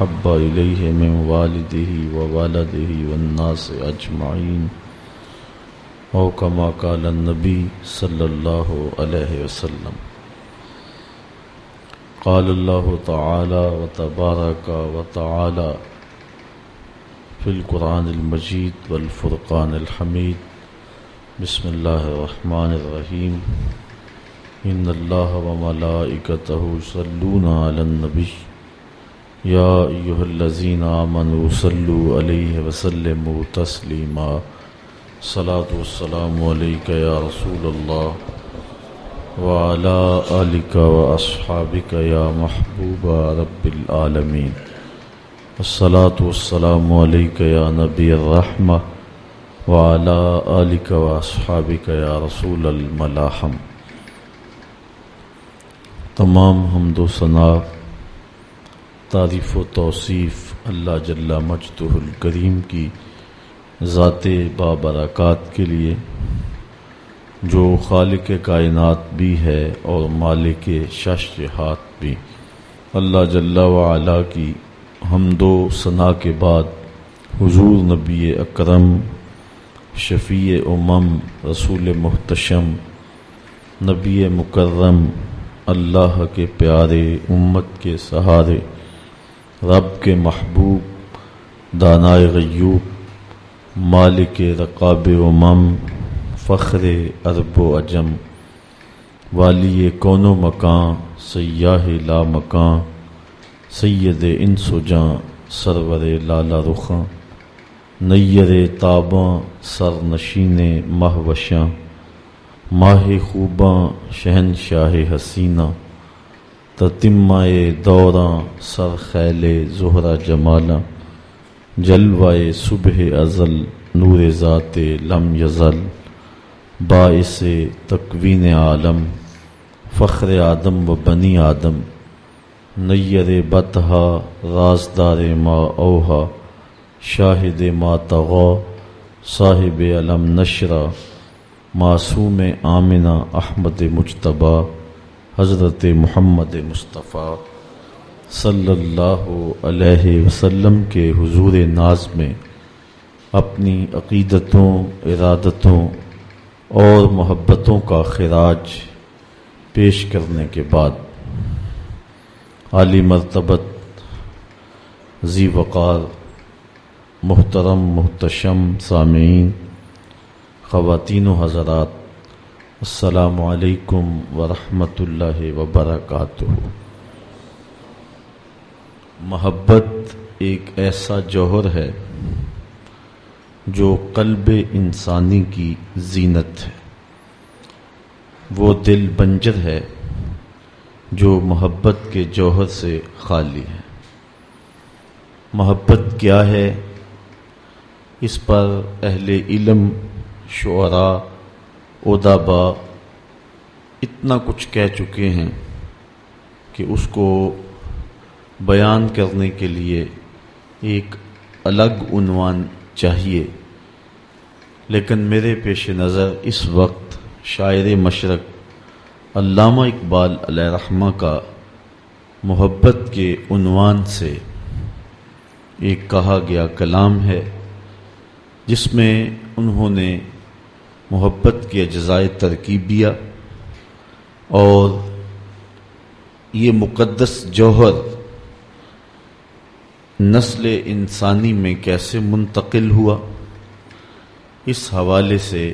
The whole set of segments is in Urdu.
حب إليه من والده ووالده والناس أجمعين أو كما قال النبي صلى الله عليه وسلم. قال الله تعالى وتبارك وتعالى في القرآن المجيد والفرقان الحميد. بسم الله الرحمن الرحيم. إن الله وملائكته يصلون على النبي يا أيها الذين آمنوا صلوا عليه وسلموا تسليما. صلاة والسلام عليك يا رسول الله وعلى آلك وأصحابك يا محبوب رب العالمين. الصلاة والسلام عليك يا نبي الرحمة وعلى آلك وأصحابك يا رسول الملاحم. تمام حمد و ثنا، تعریف و توصیف اللہ جل مجدہ الکریم کی ذات بابرکات کے لیے، جو خالق کائنات بھی ہے اور مالک شش جہات بھی. اللہ جل وعلا کی حمد و ثنا کے بعد حضور نبی اکرم شفیع امم رسول محتشم نبی مکرم اللہ کے پیارے امت کے سہارے رب کے محبوب دانائے غیوب مالک رقاب امم فخر عرب و عجم والی کون و مکان سیاہ لا مکان سید انس و جاں سرور لالا رخاں نیر تاباں سر نشین ماہ وشاں ماہ خوباں شہنشاہ حسینہ تتمائے دوراں سر خیل زہرہ جمالاں جلوائے صبح ازل نور ذات لم یزل باعث تکوین عالم فخر آدم و بنی آدم نیر بطحا رازدار ما اوہا شاہد ما طغا صاحب علم نشرہ معصوم آمنہ احمد مجتبیٰ حضرت محمد مصطفیٰ صلی اللہ علیہ وسلم کے حضور ناز میں اپنی عقیدتوں، ارادتوں اور محبتوں کا خراج پیش کرنے کے بعد عالی مرتبت ذی وقار محترم محتشم سامعین، خواتین و حضرات، السلام علیکم ورحمۃ اللہ وبرکاتہ. محبت ایک ایسا جوہر ہے جو قلب انسانی کی زینت ہے. وہ دل بنجر ہے جو محبت کے جوہر سے خالی ہے. محبت کیا ہے، اس پر اہل علم، شعراء، ادبا اتنا کچھ کہہ چکے ہیں کہ اس کو بیان کرنے کے لیے ایک الگ عنوان چاہیے. لیکن میرے پیش نظر اس وقت شاعر مشرق علامہ اقبال علیہ رحمہ کا محبت کے عنوان سے ایک کہا گیا کلام ہے، جس میں انہوں نے محبت کے اجزائے ترکیبیہ اور یہ مقدس جوہر نسل انسانی میں کیسے منتقل ہوا، اس حوالے سے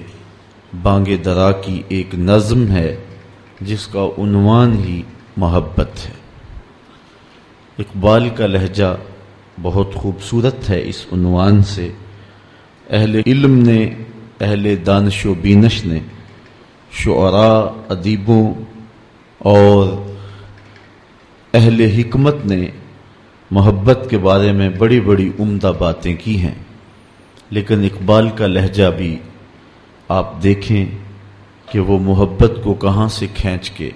بانگ درا کی ایک نظم ہے جس کا عنوان ہی محبت ہے. اقبال کا لہجہ بہت خوبصورت ہے. اس عنوان سے اہل علم نے، اہل دانش و بینش نے، شعراء، ادیبوں اور اہل حکمت نے محبت کے بارے میں بڑی بڑی عمدہ باتیں کی ہیں. لیکن اقبال کا لہجہ بھی آپ دیکھیں کہ وہ محبت کو کہاں سے کھینچ کے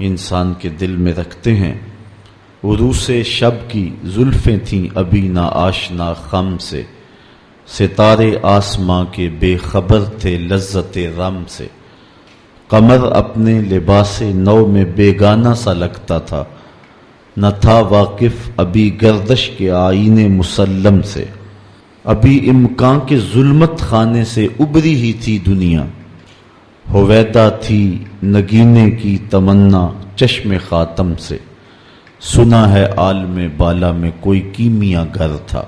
انسان کے دل میں رکھتے ہیں. عروس شب کی زلفیں تھیں ابھی نہ آشنا خم سے، ستارے آسماں کے بے خبر تھے لذت رم سے، قمر اپنے لباس نو میں بیگانہ سا لگتا تھا، نہ تھا واقف ابھی گردش کے آئین مسلم سے، ابھی امکان کے ظلمت خانے سے ابری ہی تھی دنیا، ہویدا تھی نگینے کی تمنا چشم خاتم سے، سنا ہے عالم بالا میں کوئی کیمیا گر تھا،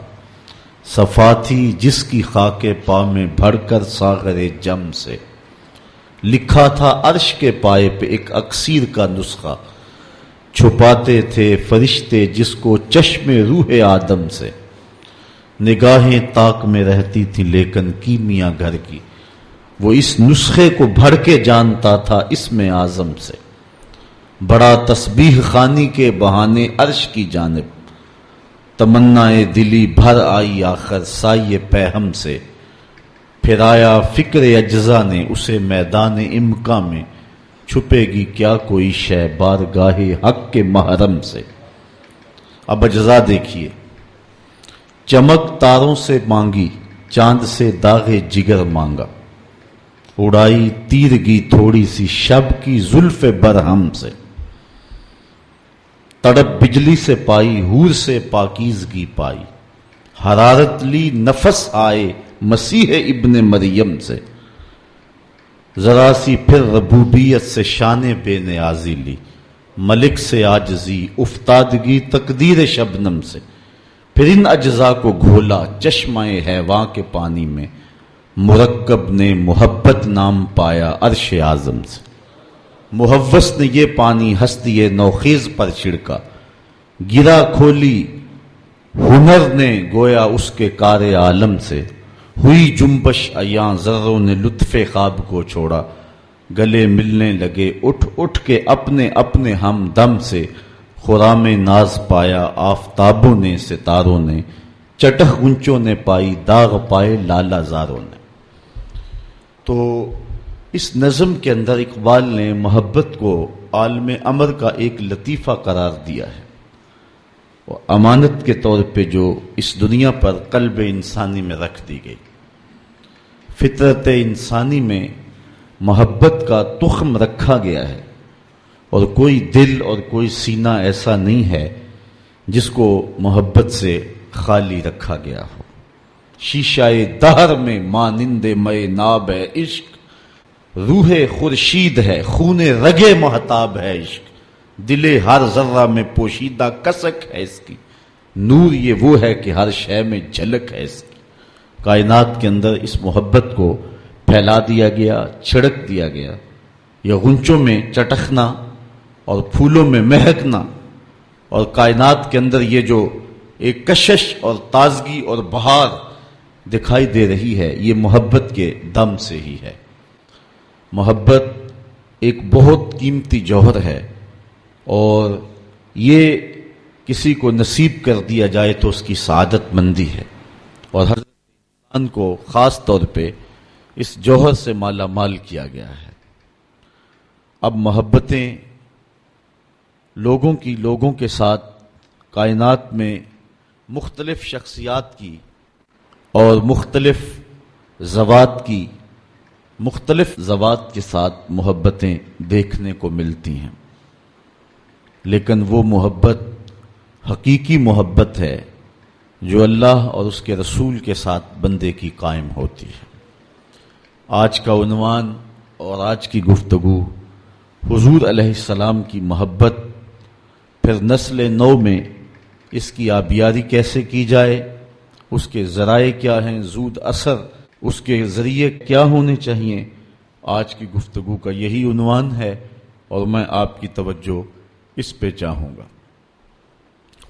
صفا تھی جس کی خاک پا میں بھر کر ساغر جم سے، لکھا تھا عرش کے پائے پہ ایک اکسیر کا نسخہ، چھپاتے تھے فرشتے جس کو چشم روح آدم سے، نگاہیں طاق میں رہتی تھی لیکن کیمیا گھر کی، وہ اس نسخے کو بھر کے جانتا تھا اسم اعظم سے، بڑا تسبیح خوانی کے بہانے عرش کی جانب، تمنائے دلی بھر آئی آخر سائے پہم سے، پھر آیا فکر اجزا نے اسے میدان امکا میں، چھپے گی کیا کوئی شے بارگاہ حق کے محرم سے۔ اب اجزا دیکھیے، چمک تاروں سے مانگی چاند سے داغ جگر مانگا، اڑائی تیرگی تھوڑی سی شب کی زلف برہم سے، تڑپ بجلی سے پائی حور سے پاکیزگی پائی، حرارت لی نفس آئے مسیح ابن مریم سے، ذرا سی پھر ربوبیت سے شان بے نیازی لی، ملک سے عاجزی افتادگی تقدیر شبنم سے، پھر ان اجزاء کو گھولا چشمہ حیواں کے پانی میں، مرکب نے محبت نام پایا عرش اعظم سے، محوس نے یہ پانی ہستی نوخیز پر چھڑکا، گرا کھولی ہنر نے گویا اس کے کار عالم سے، ہوئی جنبش ایاں ذروں نے لطف خواب کو چھوڑا، گلے ملنے لگے اٹھ اٹھ کے اپنے اپنے ہم دم سے، خرام ناز پایا آفتابوں نے ستاروں نے، چٹخ گنچوں نے پائی داغ پائے لالا زاروں نے۔ تو اس نظم کے اندر اقبال نے محبت کو عالم امر کا ایک لطیفہ قرار دیا ہے، اور امانت کے طور پہ جو اس دنیا پر قلب انسانی میں رکھ دی گئی۔ فطرت انسانی میں محبت کا تخم رکھا گیا ہے، اور کوئی دل اور کوئی سینہ ایسا نہیں ہے جس کو محبت سے خالی رکھا گیا ہو۔ شیشہ دہر میں مانند مے ناب ہے عشق، روح خورشید ہے خون رگے محتاب ہے عشق، دل ہر ذرہ میں پوشیدہ کسک ہے اس کی، نور یہ وہ ہے کہ ہر شے میں جھلک ہے اس کی۔ کائنات کے اندر اس محبت کو پھیلا دیا گیا، چھڑک دیا گیا، یا غنچوں میں چٹکنا اور پھولوں میں مہکنا، اور کائنات کے اندر یہ جو ایک کشش اور تازگی اور بہار دکھائی دے رہی ہے، یہ محبت کے دم سے ہی ہے۔ محبت ایک بہت قیمتی جوہر ہے، اور یہ کسی کو نصیب کر دیا جائے تو اس کی سعادت مندی ہے، اور ہر انسان کو خاص طور پہ اس جوہر سے مالا مال کیا گیا ہے۔ اب محبتیں لوگوں کے ساتھ کائنات میں مختلف شخصیات کی اور مختلف ذوات کے ساتھ محبتیں دیکھنے کو ملتی ہیں، لیکن وہ محبت حقیقی محبت ہے جو اللہ اور اس کے رسول کے ساتھ بندے کی قائم ہوتی ہے۔ آج کا عنوان اور آج کی گفتگو حضور علیہ السلام کی محبت، پھر نسل نو میں اس کی آبیاری کیسے کی جائے، اس کے ذرائع کیا ہیں، زود اثر اس کے ذریعے کیا ہونے چاہیے، آج کی گفتگو کا یہی عنوان ہے، اور میں آپ کی توجہ اس پہ چاہوں گا۔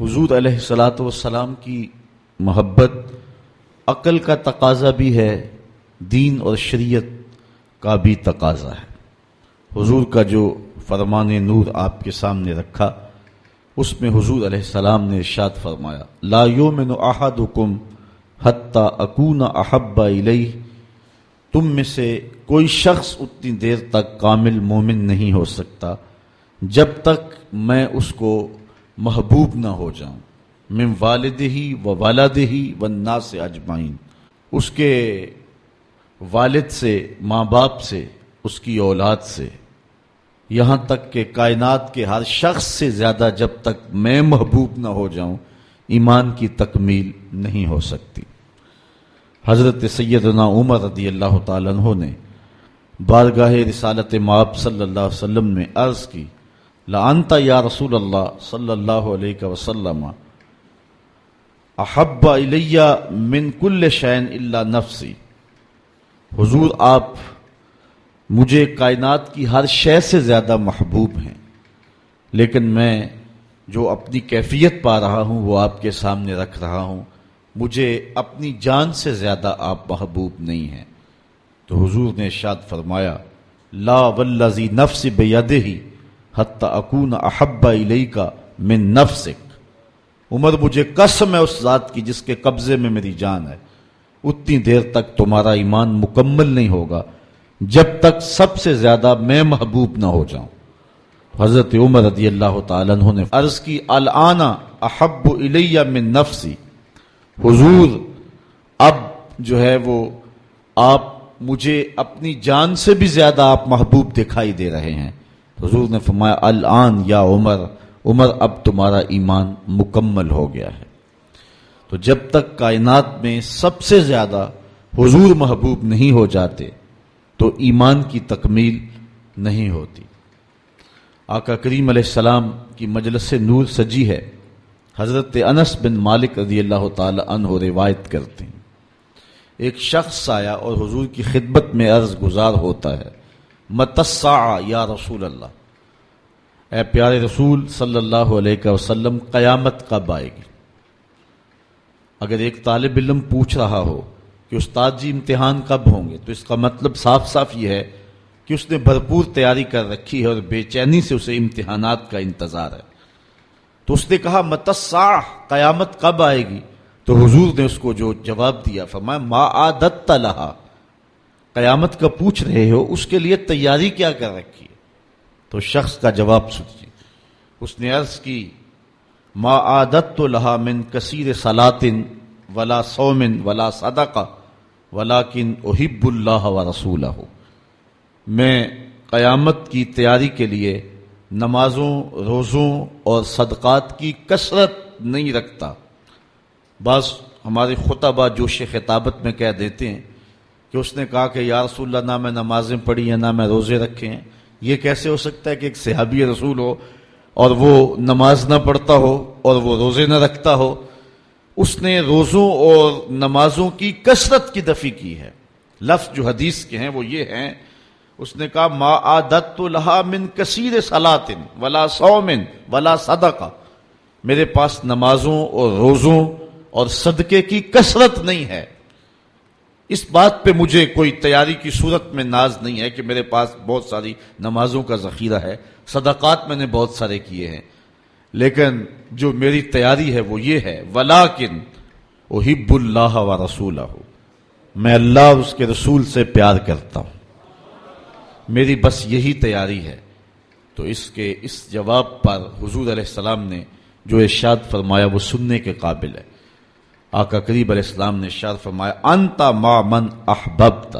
حضور علیہ السلام کی محبت عقل کا تقاضا بھی ہے، دین اور شریعت کا بھی تقاضا ہے۔ حضور کا جو فرمان نور آپ کے سامنے رکھا، اس میں حضور علیہ السلام نے ارشاد فرمایا، لا یؤمن احدکم حتی اکون احب الیہ، تم میں سے کوئی شخص اتنی دیر تک کامل مومن نہیں ہو سکتا جب تک میں اس کو محبوب نہ ہو جاؤں، من والدہ و والدہ والناس اجمعین، اس کے والد سے، ماں باپ سے، اس کی اولاد سے، یہاں تک کہ کائنات کے ہر شخص سے زیادہ جب تک میں محبوب نہ ہو جاؤں ایمان کی تکمیل نہیں ہو سکتی۔ حضرت سیدنا عمر رضی اللہ تعالیٰ عنہ نے بارگاہ رسالت مآب صلی اللہ علیہ وسلم میں عرض کی، لَأَنْتَ یا رسول اللہ صلی اللہ علیہ وسلم احب الی من کل شیء الا نفسی، حضور آپ مجھے کائنات کی ہر شے سے زیادہ محبوب ہیں، لیکن میں جو اپنی کیفیت پا رہا ہوں وہ آپ کے سامنے رکھ رہا ہوں، مجھے اپنی جان سے زیادہ آپ محبوب نہیں ہیں۔ تو حضور نے ارشاد فرمایا، لا والذی نفس بیدہ حتی اکون احب الیک من نفسک، عمر مجھے قسم ہے اس ذات کی جس کے قبضے میں میری جان ہے، اتنی دیر تک تمہارا ایمان مکمل نہیں ہوگا جب تک سب سے زیادہ میں محبوب نہ ہو جاؤں۔ حضرت عمر رضی اللہ تعالیٰ عنہ نے عرض کی، الآن احب الی من نفسی، حضور اب جو ہے وہ آپ مجھے اپنی جان سے بھی زیادہ آپ محبوب دکھائی دے رہے ہیں۔ حضور نے فرمایا، الآن یا عمر، عمر اب تمہارا ایمان مکمل ہو گیا ہے۔ تو جب تک کائنات میں سب سے زیادہ حضور محبوب نہیں ہو جاتے تو ایمان کی تکمیل نہیں ہوتی۔ آقا کریم علیہ السلام کی مجلس نور سجی ہے۔ حضرت انس بن مالک رضی اللہ تعالی عنہ روایت کرتے ہیں، ایک شخص آیا اور حضور کی خدمت میں عرض گزار ہوتا ہے، متی الساعہ یا رسول اللہ، اے پیارے رسول صلی اللہ علیہ وسلم قیامت کب آئے گی؟ اگر ایک طالب علم پوچھ رہا ہو کہ استاد جی امتحان کب ہوں گے، تو اس کا مطلب صاف صاف یہ ہے کہ اس نے بھرپور تیاری کر رکھی ہے اور بے چینی سے اسے امتحانات کا انتظار ہے۔ تو اس نے کہا متی الساعہ، قیامت کب آئے گی؟ تو حضور نے اس کو جو جواب دیا، فرمایا ما عادت لہا، قیامت کا پوچھ رہے ہو اس کے لیے تیاری کیا کر رکھی ہے؟ تو شخص کا جواب سنیے، اس نے عرض کی، ما عادت لہا من کثیر صلاۃ ولا صوم ولا صدقہ ولکن احب اللہ ورسولہ، میں قیامت کی تیاری کے لیے نمازوں، روزوں اور صدقات کی کثرت نہیں رکھتا۔ بعض ہمارے خطبہ جوش خطابت میں کہہ دیتے ہیں کہ اس نے کہا کہ یا رسول اللہ نہ میں نمازیں پڑھی ہیں نہ میں روزے رکھے ہیں۔ یہ کیسے ہو سکتا ہے کہ ایک صحابی رسول ہو اور وہ نماز نہ پڑھتا ہو اور وہ روزے نہ رکھتا ہو؟ اس نے روزوں اور نمازوں کی کثرت کی نفی کی ہے۔ لفظ جو حدیث کے ہیں وہ یہ ہیں، اس نے کہا ما عادت لہا من کثیر صلاۃ ولا صوم ولا صدقہ، میرے پاس نمازوں اور روزوں اور صدقے کی کثرت نہیں ہے۔ اس بات پہ مجھے کوئی تیاری کی صورت میں ناز نہیں ہے کہ میرے پاس بہت ساری نمازوں کا ذخیرہ ہے، صدقات میں نے بہت سارے کیے ہیں، لیکن جو میری تیاری ہے وہ یہ ہے، ولیکن احب اللہ ورسولہ، میں اللہ اور اس کے رسول سے پیار کرتا ہوں، میری بس یہی تیاری ہے۔ تو اس جواب پر حضور علیہ السلام نے جو ارشاد فرمایا وہ سننے کے قابل ہے۔ آقا کریم علیہ السلام نے ارشاد فرمایا، انت مع من احببت،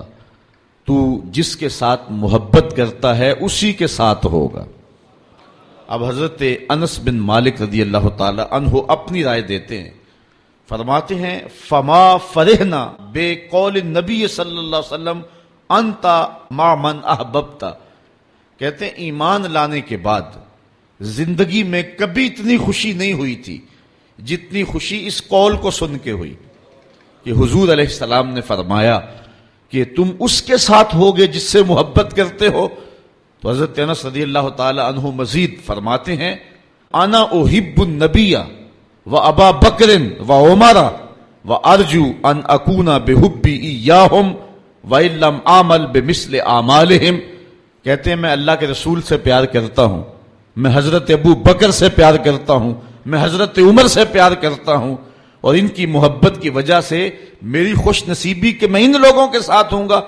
تو جس کے ساتھ محبت کرتا ہے اسی کے ساتھ ہوگا۔ اب حضرت انس بن مالک رضی اللہ تعالی عنہ اپنی رائے دیتے ہیں، فرماتے ہیں فما فرحنا بے قول النبی صلی اللہ علیہ وسلم انت مع من احببت، کہتے ہیں ایمان لانے کے بعد زندگی میں کبھی اتنی خوشی نہیں ہوئی تھی جتنی خوشی اس قول کو سن کے ہوئی کہ حضور علیہ السلام نے فرمایا کہ تم اس کے ساتھ ہوگے جس سے محبت کرتے ہو۔ تو حضرت انس رضی اللہ تعالی عنہ مزید فرماتے ہیں، انا احب النبی و ابا بکر و عمر و ارجو ان اکون بحبی ایاہم وان لم اعمل بمثل اعمالہم، کہتے ہیں میں اللہ کے رسول سے پیار کرتا ہوں، میں حضرت ابو بکر سے پیار کرتا ہوں، میں حضرت عمر سے پیار کرتا ہوں، اور ان کی محبت کی وجہ سے میری خوش نصیبی کہ میں ان لوگوں کے ساتھ ہوں گا،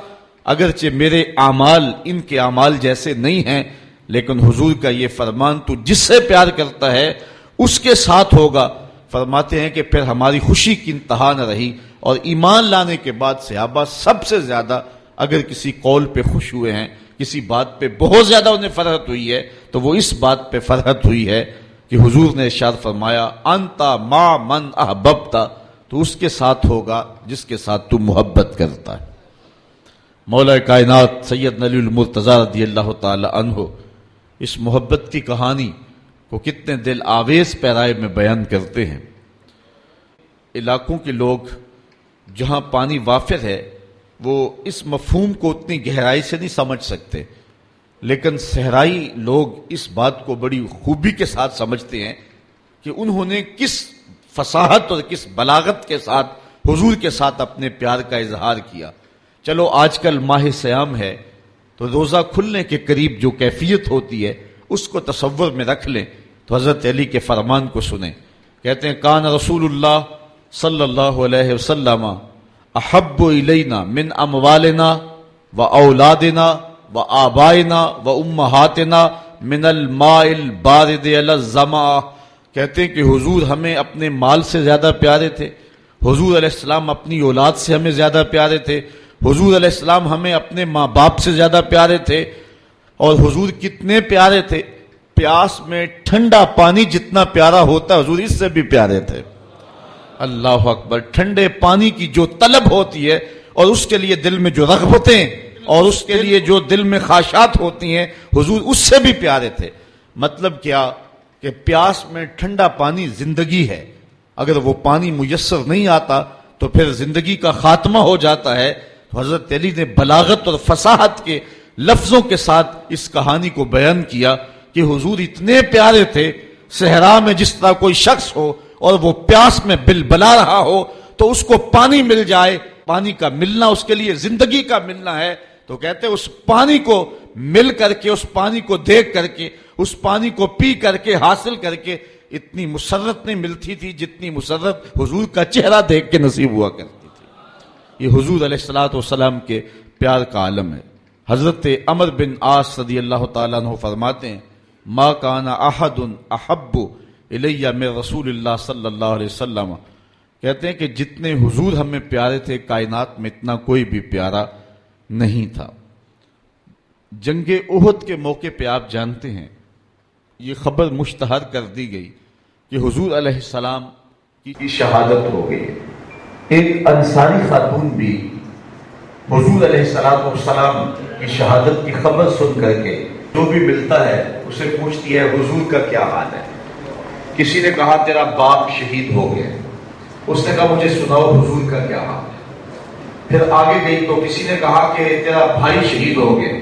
اگرچہ میرے اعمال ان کے اعمال جیسے نہیں ہیں، لیکن حضور کا یہ فرمان تو جس سے پیار کرتا ہے اس کے ساتھ ہوگا۔ فرماتے ہیں کہ پھر ہماری خوشی کی انتہا نہ رہی، اور ایمان لانے کے بعد صحابہ سب سے زیادہ اگر کسی قول پہ خوش ہوئے ہیں کسی بات پہ بہت زیادہ انہیں فرحت ہوئی ہے تو وہ اس بات پہ فرحت ہوئی ہے کہ حضور نے ارشاد فرمایا انتا ما من احببتا، تو اس کے ساتھ ہوگا جس کے ساتھ تو محبت کرتا ہے۔ مولا کائنات سید علی المرتضیٰ رضی اللہ تعالی عنہ اس محبت کی کہانی کو کتنے دل آویز پیرائے میں بیان کرتے ہیں۔ علاقوں کے لوگ جہاں پانی وافر ہے وہ اس مفہوم کو اتنی گہرائی سے نہیں سمجھ سکتے، لیکن صحرائی لوگ اس بات کو بڑی خوبی کے ساتھ سمجھتے ہیں کہ انہوں نے کس فصاحت اور کس بلاغت کے ساتھ حضور کے ساتھ اپنے پیار کا اظہار کیا۔ چلو آج کل ماہ سیام ہے تو روزہ کھلنے کے قریب جو کیفیت ہوتی ہے اس کو تصور میں رکھ لیں تو حضرت علی کے فرمان کو سنیں۔ کہتے ہیں کان رسول اللہ صلی اللہ علیہ وسلم احب الینا من اموالنا و اولادنا و آبائنا و امہاتنا من الماء البارد علی الظما۔ کہتے ہیں کہ حضور ہمیں اپنے مال سے زیادہ پیارے تھے، حضور علیہ السلام اپنی اولاد سے ہمیں زیادہ پیارے تھے، حضور علیہ السلام ہمیں اپنے ماں باپ سے زیادہ پیارے تھے، اور حضور کتنے پیارے تھے، پیاس میں ٹھنڈا پانی جتنا پیارا ہوتا حضور اس سے بھی پیارے تھے۔ اللہ اکبر، ٹھنڈے پانی کی جو طلب ہوتی ہے اور اس کے لیے دل میں جو رغبتیں اور اس کے لیے جو دل میں خواہشات ہوتی ہیں حضور اس سے بھی پیارے تھے۔ مطلب کیا کہ پیاس میں ٹھنڈا پانی زندگی ہے، اگر وہ پانی میسر نہیں آتا تو پھر زندگی کا خاتمہ ہو جاتا ہے۔ تو حضرت علی نے بلاغت اور فصاحت کے لفظوں کے ساتھ اس کہانی کو بیان کیا کہ حضور اتنے پیارے تھے، صحرا میں جس طرح کوئی شخص ہو اور وہ پیاس میں بلبلا رہا ہو تو اس کو پانی مل جائے، پانی کا ملنا اس کے لیے زندگی کا ملنا ہے، تو کہتے ہیں اس پانی کو مل کر کے، اس پانی کو دیکھ کر کے، اس پانی کو پی کر کے، حاصل کر کے اتنی مسرت نہیں ملتی تھی جتنی مسرت حضور کا چہرہ دیکھ کے نصیب ہوا کرتی تھی۔ یہ حضور علیہ الصلوۃ والسلام کے پیار کا عالم ہے۔ حضرت عمر بن عاص رضی اللہ تعالیٰ عنہ فرماتے ہیں ما کان احد احب الیہ من رسول اللہ صلی اللہ علیہ وسلم، کہتے ہیں کہ جتنے حضور ہمیں پیارے تھے کائنات میں اتنا کوئی بھی پیارا نہیں تھا۔ جنگ احد کے موقع پہ آپ جانتے ہیں یہ خبر مشتہر کر دی گئی کہ حضور علیہ السلام کی شہادت ہو گئی۔ ایک انصاری خاتون بھی حضور علیہ السلام کی شہادت کی خبر سن کر کے جو بھی ملتا ہے اسے پوچھتی ہے حضور کا کیا حال ہے۔ کسی نے کہا تیرا باپ شہید ہو گیا، اس نے کہا مجھے سناؤ حضور کا کیا حال ہے۔ پھر آگے گئی تو کسی نے کہا کہ تیرا بھائی شہید ہو گیا،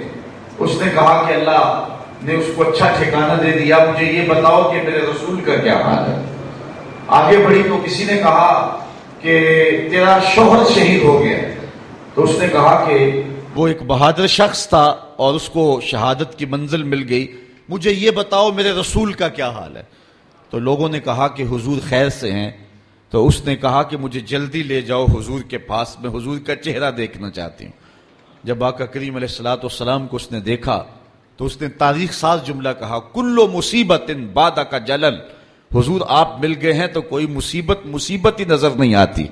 اس نے کہا کہ اللہ نے اس کو اچھا ٹھکانہ دے دیا، مجھے یہ بتاؤ کہ میرے رسول کا کیا حال ہے۔ آگے بڑھی تو کسی نے کہا کہ تیرا شوہر شہید ہو گیا، تو اس نے کہا کہ وہ ایک بہادر شخص تھا اور اس کو شہادت کی منزل مل گئی، مجھے یہ بتاؤ میرے رسول کا کیا حال ہے۔ تو لوگوں نے کہا کہ حضور خیر سے ہیں، تو اس نے کہا کہ مجھے جلدی لے جاؤ حضور کے پاس، میں حضور کا چہرہ دیکھنا چاہتی ہوں۔ جب آقا کریم علیہ الصلوۃ والسلام کو اس نے دیکھا تو اس نے تاریخ ساز جملہ کہا کل مصیبت بعد کا جلل، حضور آپ مل گئے ہیں تو کوئی مصیبت ہی نظر نہیں آتی۔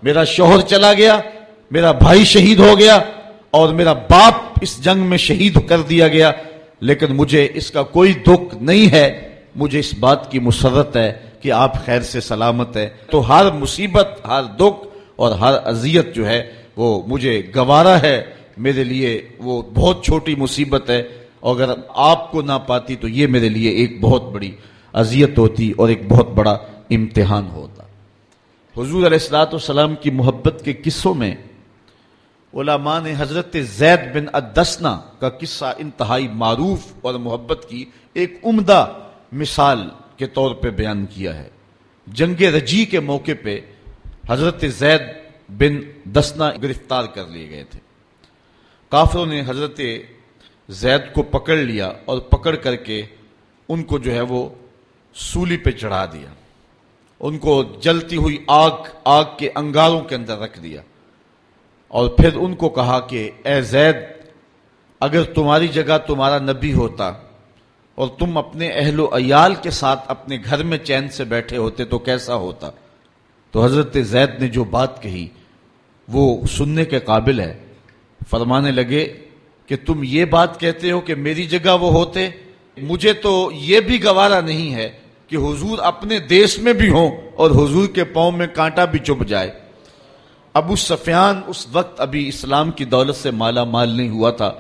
میرا شوہر چلا گیا، میرا بھائی شہید ہو گیا اور میرا باپ اس جنگ میں شہید کر دیا گیا، لیکن مجھے اس کا کوئی دکھ نہیں ہے، مجھے اس بات کی مسرت ہے کہ آپ خیر سے سلامت ہے۔ تو ہر مصیبت، ہر دکھ اور ہر اذیت جو ہے وہ مجھے گوارا ہے، میرے لیے وہ بہت چھوٹی مصیبت ہے، اور اگر آپ کو نہ پاتی تو یہ میرے لیے ایک بہت بڑی اذیت ہوتی اور ایک بہت بڑا امتحان ہوتا۔ حضور علیہ الصلوۃ والسلام کی محبت کے قصوں میں علماء نے حضرت زید بن الدسنہ کا قصہ انتہائی معروف اور محبت کی ایک عمدہ مثال کے طور پہ بیان کیا ہے۔ جنگ رجی کے موقع پہ حضرت زید بن دسنہ گرفتار کر لیے گئے تھے۔ کافروں نے حضرت زید کو پکڑ لیا اور پکڑ کر کے ان کو جو ہے وہ سولی پہ چڑھا دیا، ان کو جلتی ہوئی آگ کے انگاروں کے اندر رکھ دیا، اور پھر ان کو کہا کہ اے زید، اگر تمہاری جگہ تمہارا نبی ہوتا اور تم اپنے اہل و عیال کے ساتھ اپنے گھر میں چین سے بیٹھے ہوتے تو کیسا ہوتا؟ تو حضرت زید نے جو بات کہی وہ سننے کے قابل ہے۔ فرمانے لگے کہ تم یہ بات کہتے ہو کہ میری جگہ وہ ہوتے، مجھے تو یہ بھی گوارا نہیں ہے کہ حضور اپنے دیش میں بھی ہوں اور حضور کے پاؤں میں کانٹا بھی چبھ جائے۔ ابو سفیان اس وقت ابھی اسلام کی دولت سے مالا مال نہیں ہوا تھا،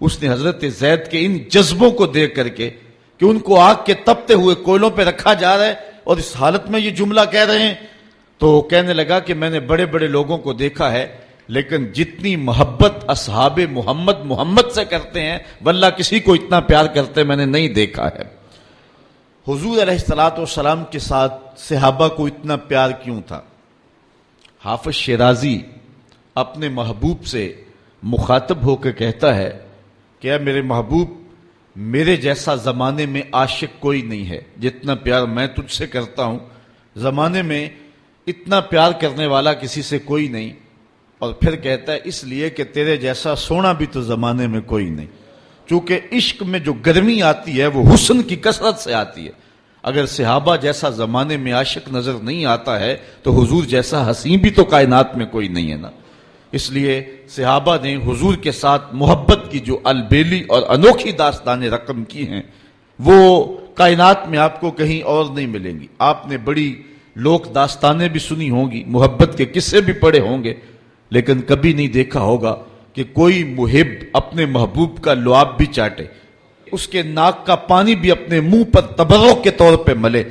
اس نے حضرت زید کے ان جذبوں کو دیکھ کر کے کہ ان کو آگ کے تپتے ہوئے کوئلوں پہ رکھا جا رہا ہے اور اس حالت میں یہ جملہ کہہ رہے ہیں، تو کہنے لگا کہ میں نے بڑے بڑے لوگوں کو دیکھا ہے لیکن جتنی محبت اصحاب محمد سے کرتے ہیں واللہ کسی کو اتنا پیار کرتے میں نے نہیں دیکھا ہے۔ حضور علیہ الصلوۃ والسلام کے ساتھ صحابہ کو اتنا پیار کیوں تھا؟ حافظ شیرازی اپنے محبوب سے مخاطب ہو کے کہتا ہے کہ اے میرے محبوب، میرے جیسا زمانے میں عاشق کوئی نہیں ہے، جتنا پیار میں تجھ سے کرتا ہوں زمانے میں اتنا پیار کرنے والا کسی سے کوئی نہیں۔ اور پھر کہتا ہے اس لیے کہ تیرے جیسا سونا بھی تو زمانے میں کوئی نہیں، چونکہ عشق میں جو گرمی آتی ہے وہ حسن کی کثرت سے آتی ہے۔ اگر صحابہ جیسا زمانے میں عاشق نظر نہیں آتا ہے تو حضور جیسا حسین بھی تو کائنات میں کوئی نہیں ہے نا۔ اس لیے صحابہ نے حضور کے ساتھ محبت کی جو البیلی اور انوکھی داستانیں رقم کی ہیں وہ کائنات میں آپ کو کہیں اور نہیں ملیں گی۔ آپ نے بڑی لوک داستانیں بھی سنی ہوں گی، محبت کے قصے بھی پڑھے ہوں گے، لیکن کبھی نہیں دیکھا ہوگا کہ کوئی محب اپنے محبوب کا لعاب بھی چاٹے، اس کے ناک کا پانی بھی اپنے منہ پر تبرک کے طور پہ ملے۔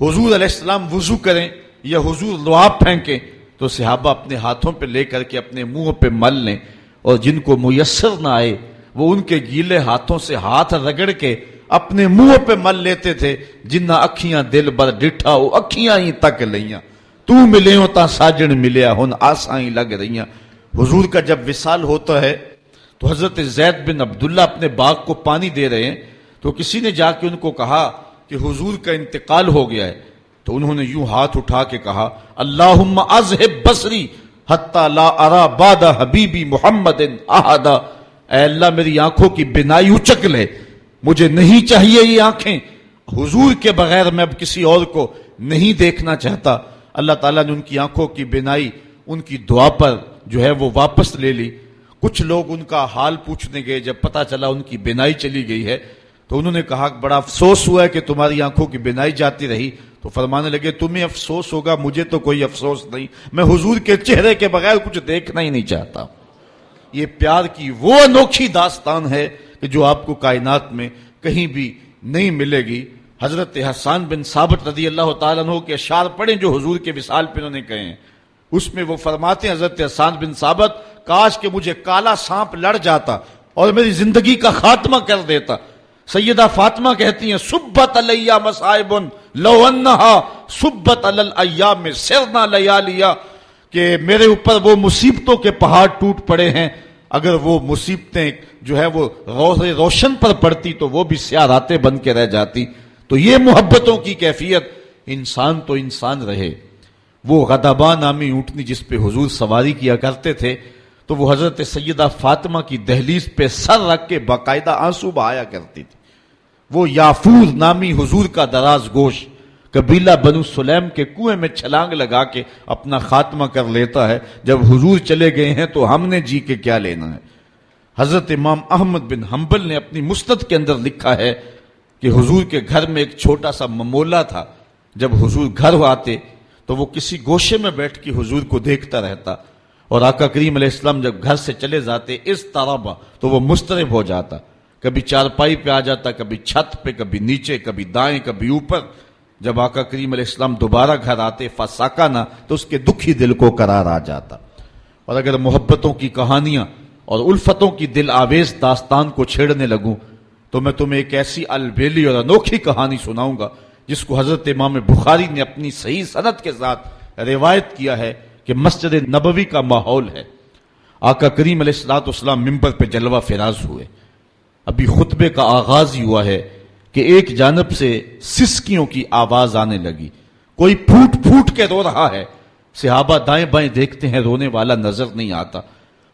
حضور علیہ السلام وضو کریں یا حضور لعاب پھینکیں تو صحابہ اپنے ہاتھوں پہ لے کر کے اپنے منہ پہ مل لیں، اور جن کو میسر نہ آئے وہ ان کے گیلے ہاتھوں سے ہاتھ رگڑ کے اپنے منہ پہ مل لیتے تھے۔ جنہ اکھیاں دل بر ڈٹھا وہ اکھیاں ہی تک لیاں، تو ملے ہو تا ساجن ملیا ہن آسائیں لگ رہیاں۔ حضور کا جب وصال ہوتا ہے تو حضرت زید بن عبداللہ اپنے باغ کو پانی دے رہے ہیں تو کسی نے جا کے ان کو کہا کہ حضور کا انتقال ہو گیا ہے، تو انہوں نے یوں ہاتھ اٹھا کے کہا اللہم اذہب بصری حتی لا ارا بعد حبیبی محمد احدا، اے اللہ میری آنکھوں کی بینائی اچک لے، مجھے نہیں چاہیے یہ آنکھیں، حضور کے بغیر میں اب کسی اور کو نہیں دیکھنا چاہتا۔ اللہ تعالیٰ نے ان کی آنکھوں کی بینائی ان کی دعا پر جو ہے وہ واپس لے لی۔ کچھ لوگ ان کا حال پوچھنے گئے، جب پتا چلا ان کی بینائی چلی گئی ہے تو انہوں نے کہا بڑا افسوس ہوا ہے کہ تمہاری آنکھوں کی بینائی جاتی رہی، تو فرمانے لگے تمہیں افسوس ہوگا، مجھے تو کوئی افسوس نہیں، میں حضور کے چہرے کے بغیر کچھ دیکھنا ہی نہیں چاہتا۔ یہ پیار کی وہ انوکھی داستان ہے کہ جو آپ کو کائنات میں کہیں بھی نہیں ملے گی۔ حضرت حسان بن ثابت رضی اللہ تعالیٰ عنہ کے اشعار پڑھیں جو حضور کے وصال پہ انہوں نے کہے ہیں، اس میں وہ فرماتے ہیں حضرت حسان بن ثابت، کاش کہ مجھے کالا سانپ لڑ جاتا اور میری زندگی کا خاتمہ کر دیتا۔ سیدہ فاطمہ کہتی ہیں صبت علیہ مصائب لو انہا صبت علی الایام سرنا لیالیا، کہ میرے اوپر وہ مصیبتوں کے پہاڑ ٹوٹ پڑے ہیں، اگر وہ مصیبتیں جو ہے وہ روشن پر پڑتی تو وہ بھی سیاہ راتیں بن کے رہ جاتی۔ تو یہ محبتوں کی کیفیت، انسان تو انسان رہے۔ وہ غضبہ نامی اونٹنی جس پہ حضور سواری کیا کرتے تھے تو وہ حضرت سیدہ فاطمہ کی دہلیز پہ سر رکھ کے باقاعدہ آنسو بہایا کرتی تھی۔ وہ یافور نامی حضور کا دراز گوش قبیلہ بنو سلیم کے کنویں میں چھلانگ لگا کے اپنا خاتمہ کر لیتا ہے، جب حضور چلے گئے ہیں تو ہم نے جی کے کیا لینا ہے۔ حضرت امام احمد بن حنبل نے اپنی مسند کے اندر لکھا ہے کہ حضور کے گھر میں ایک چھوٹا سا ممولہ تھا، جب حضور گھر آتے تو وہ کسی گوشے میں بیٹھ کے حضور کو دیکھتا رہتا، اور آقا کریم علیہ السلام جب گھر سے چلے جاتے اس طرح تو وہ مضطرب ہو جاتا، کبھی چارپائی پہ آ جاتا، کبھی چھت پہ، کبھی نیچے، کبھی دائیں، کبھی اوپر۔ جب آقا کریم علیہ السلام دوبارہ گھر آتے فساکانہ تو اس کے دکھی دل کو قرار آ جاتا۔ اور اگر محبتوں کی کہانیاں اور الفتوں کی دل آویز داستان کو چھیڑنے لگوں تو میں تمہیں ایک ایسی البیلی اور انوکھی کہانی سناؤں گا جس کو حضرت امام بخاری نے اپنی صحیح سند کے ساتھ روایت کیا ہے کہ مسجد نبوی کا ماحول ہے۔ آقا کریم علیہ السلام منبر پہ جلوہ فراز ہوئے، ابھی خطبے کا آغاز ہی ہوا ہے کہ ایک جانب سے سسکیوں کی آواز آنے لگی، کوئی پھوٹ پھوٹ کے رو رہا ہے۔ صحابہ دائیں بائیں دیکھتے ہیں، رونے والا نظر نہیں آتا،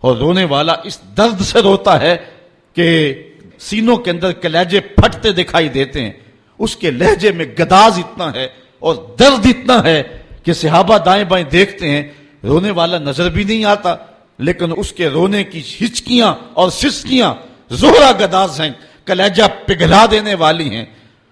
اور رونے والا اس درد سے روتا ہے کہ سینوں کے اندر کلیجے پھٹتے دکھائی دیتے ہیں۔ اس کے لہجے میں گداز اتنا ہے اور درد اتنا ہے کہ صحابہ دائیں بائیں دیکھتے ہیں، رونے والا نظر بھی نہیں آتا، لیکن اس کے رونے کی ہچکیاں اور سسکیاں زہرا گداز ہیں، کلیجہ پگھلا دینے والی ہیں۔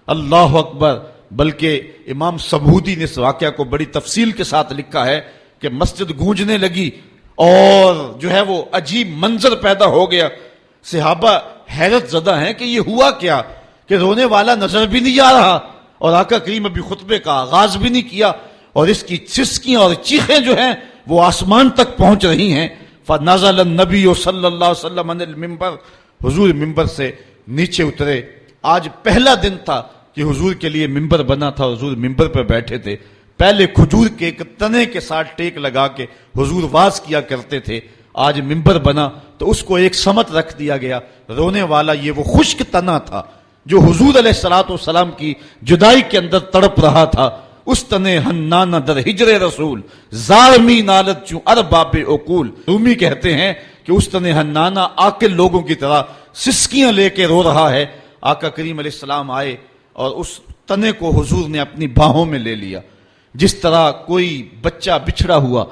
اللہ اکبر۔ بلکہ امام سبودی نے اس واقعہ کو بڑی تفصیل کے ساتھ لکھا ہے کہ مسجد گونجنے لگی اور جو ہے وہ عجیب منظر پیدا ہو گیا۔ صحابہ حیرت زدہ ہیں کہ یہ ہوا کیا کہ رونے والا نظر بھی نہیں آ رہا اور آقا کریم ابھی خطبے کا آغاز بھی نہیں کیا، اور اس کی چسکیاں اور چیخیں جو ہیں وہ آسمان تک پہنچ رہی ہیں۔ فنزل النبی صلی اللہ علیہ وسلم عن المنبر، حضور ممبر سے نیچے اترے۔ آج پہلا دن تھا کہ حضور کے لیے ممبر بنا تھا، حضور ممبر پہ بیٹھے تھے۔ پہلے کھجور کے ایک تنے کے ساتھ ٹیک لگا کے حضور واز کیا کرتے تھے، آج ممبر بنا تو اس کو ایک سمت رکھ دیا گیا۔ رونے والا یہ وہ خشک تنا تھا جو حضور علیہ الصلوۃ والسلام کی جدائی کے اندر تڑپ رہا تھا۔ اس تنے ہنانا در ہجر رسول زارمی نالت چوں ارباب عقول۔ رومی کہتے ہیں کہ اس تنے ہنانا عاقل لوگوں کی طرح سسکیاں لے کے رو رہا ہے۔ آقا کریم علیہ السلام آئے اور اس تنے کو حضور نے اپنی باہوں میں لے لیا۔ جس طرح کوئی بچہ بچھڑا ہوا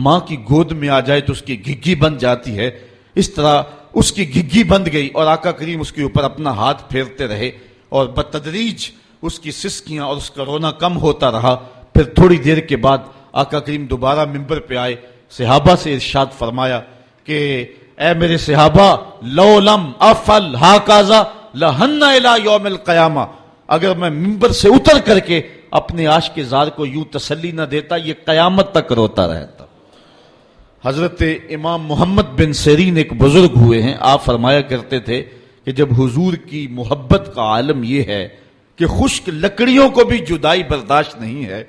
ماں کی گود میں آ جائے تو اس کی گھگی بن جاتی ہے، اس طرح اس کی گھگی بند گئی اور آقا کریم اس کے اوپر اپنا ہاتھ پھیرتے رہے اور بتدریج اس کی سسکیاں اور اس کا رونا کم ہوتا رہا۔ پھر تھوڑی دیر کے بعد آقا کریم دوبارہ ممبر پہ آئے، صحابہ سے ارشاد فرمایا کہ اے میرے صحابہ، لو لم افعل ہاکذا لہن الی یوم القیامہ، اگر میں ممبر سے اتر کر کے اپنے عاشق زار کو یوں تسلی نہ دیتا یہ قیامت تک روتا رہتا۔ حضرت امام محمد بن سیرین ایک بزرگ ہوئے ہیں، آپ فرمایا کرتے تھے کہ جب حضور کی محبت کا عالم یہ ہے کہ خشک لکڑیوں کو بھی جدائی برداشت نہیں ہے،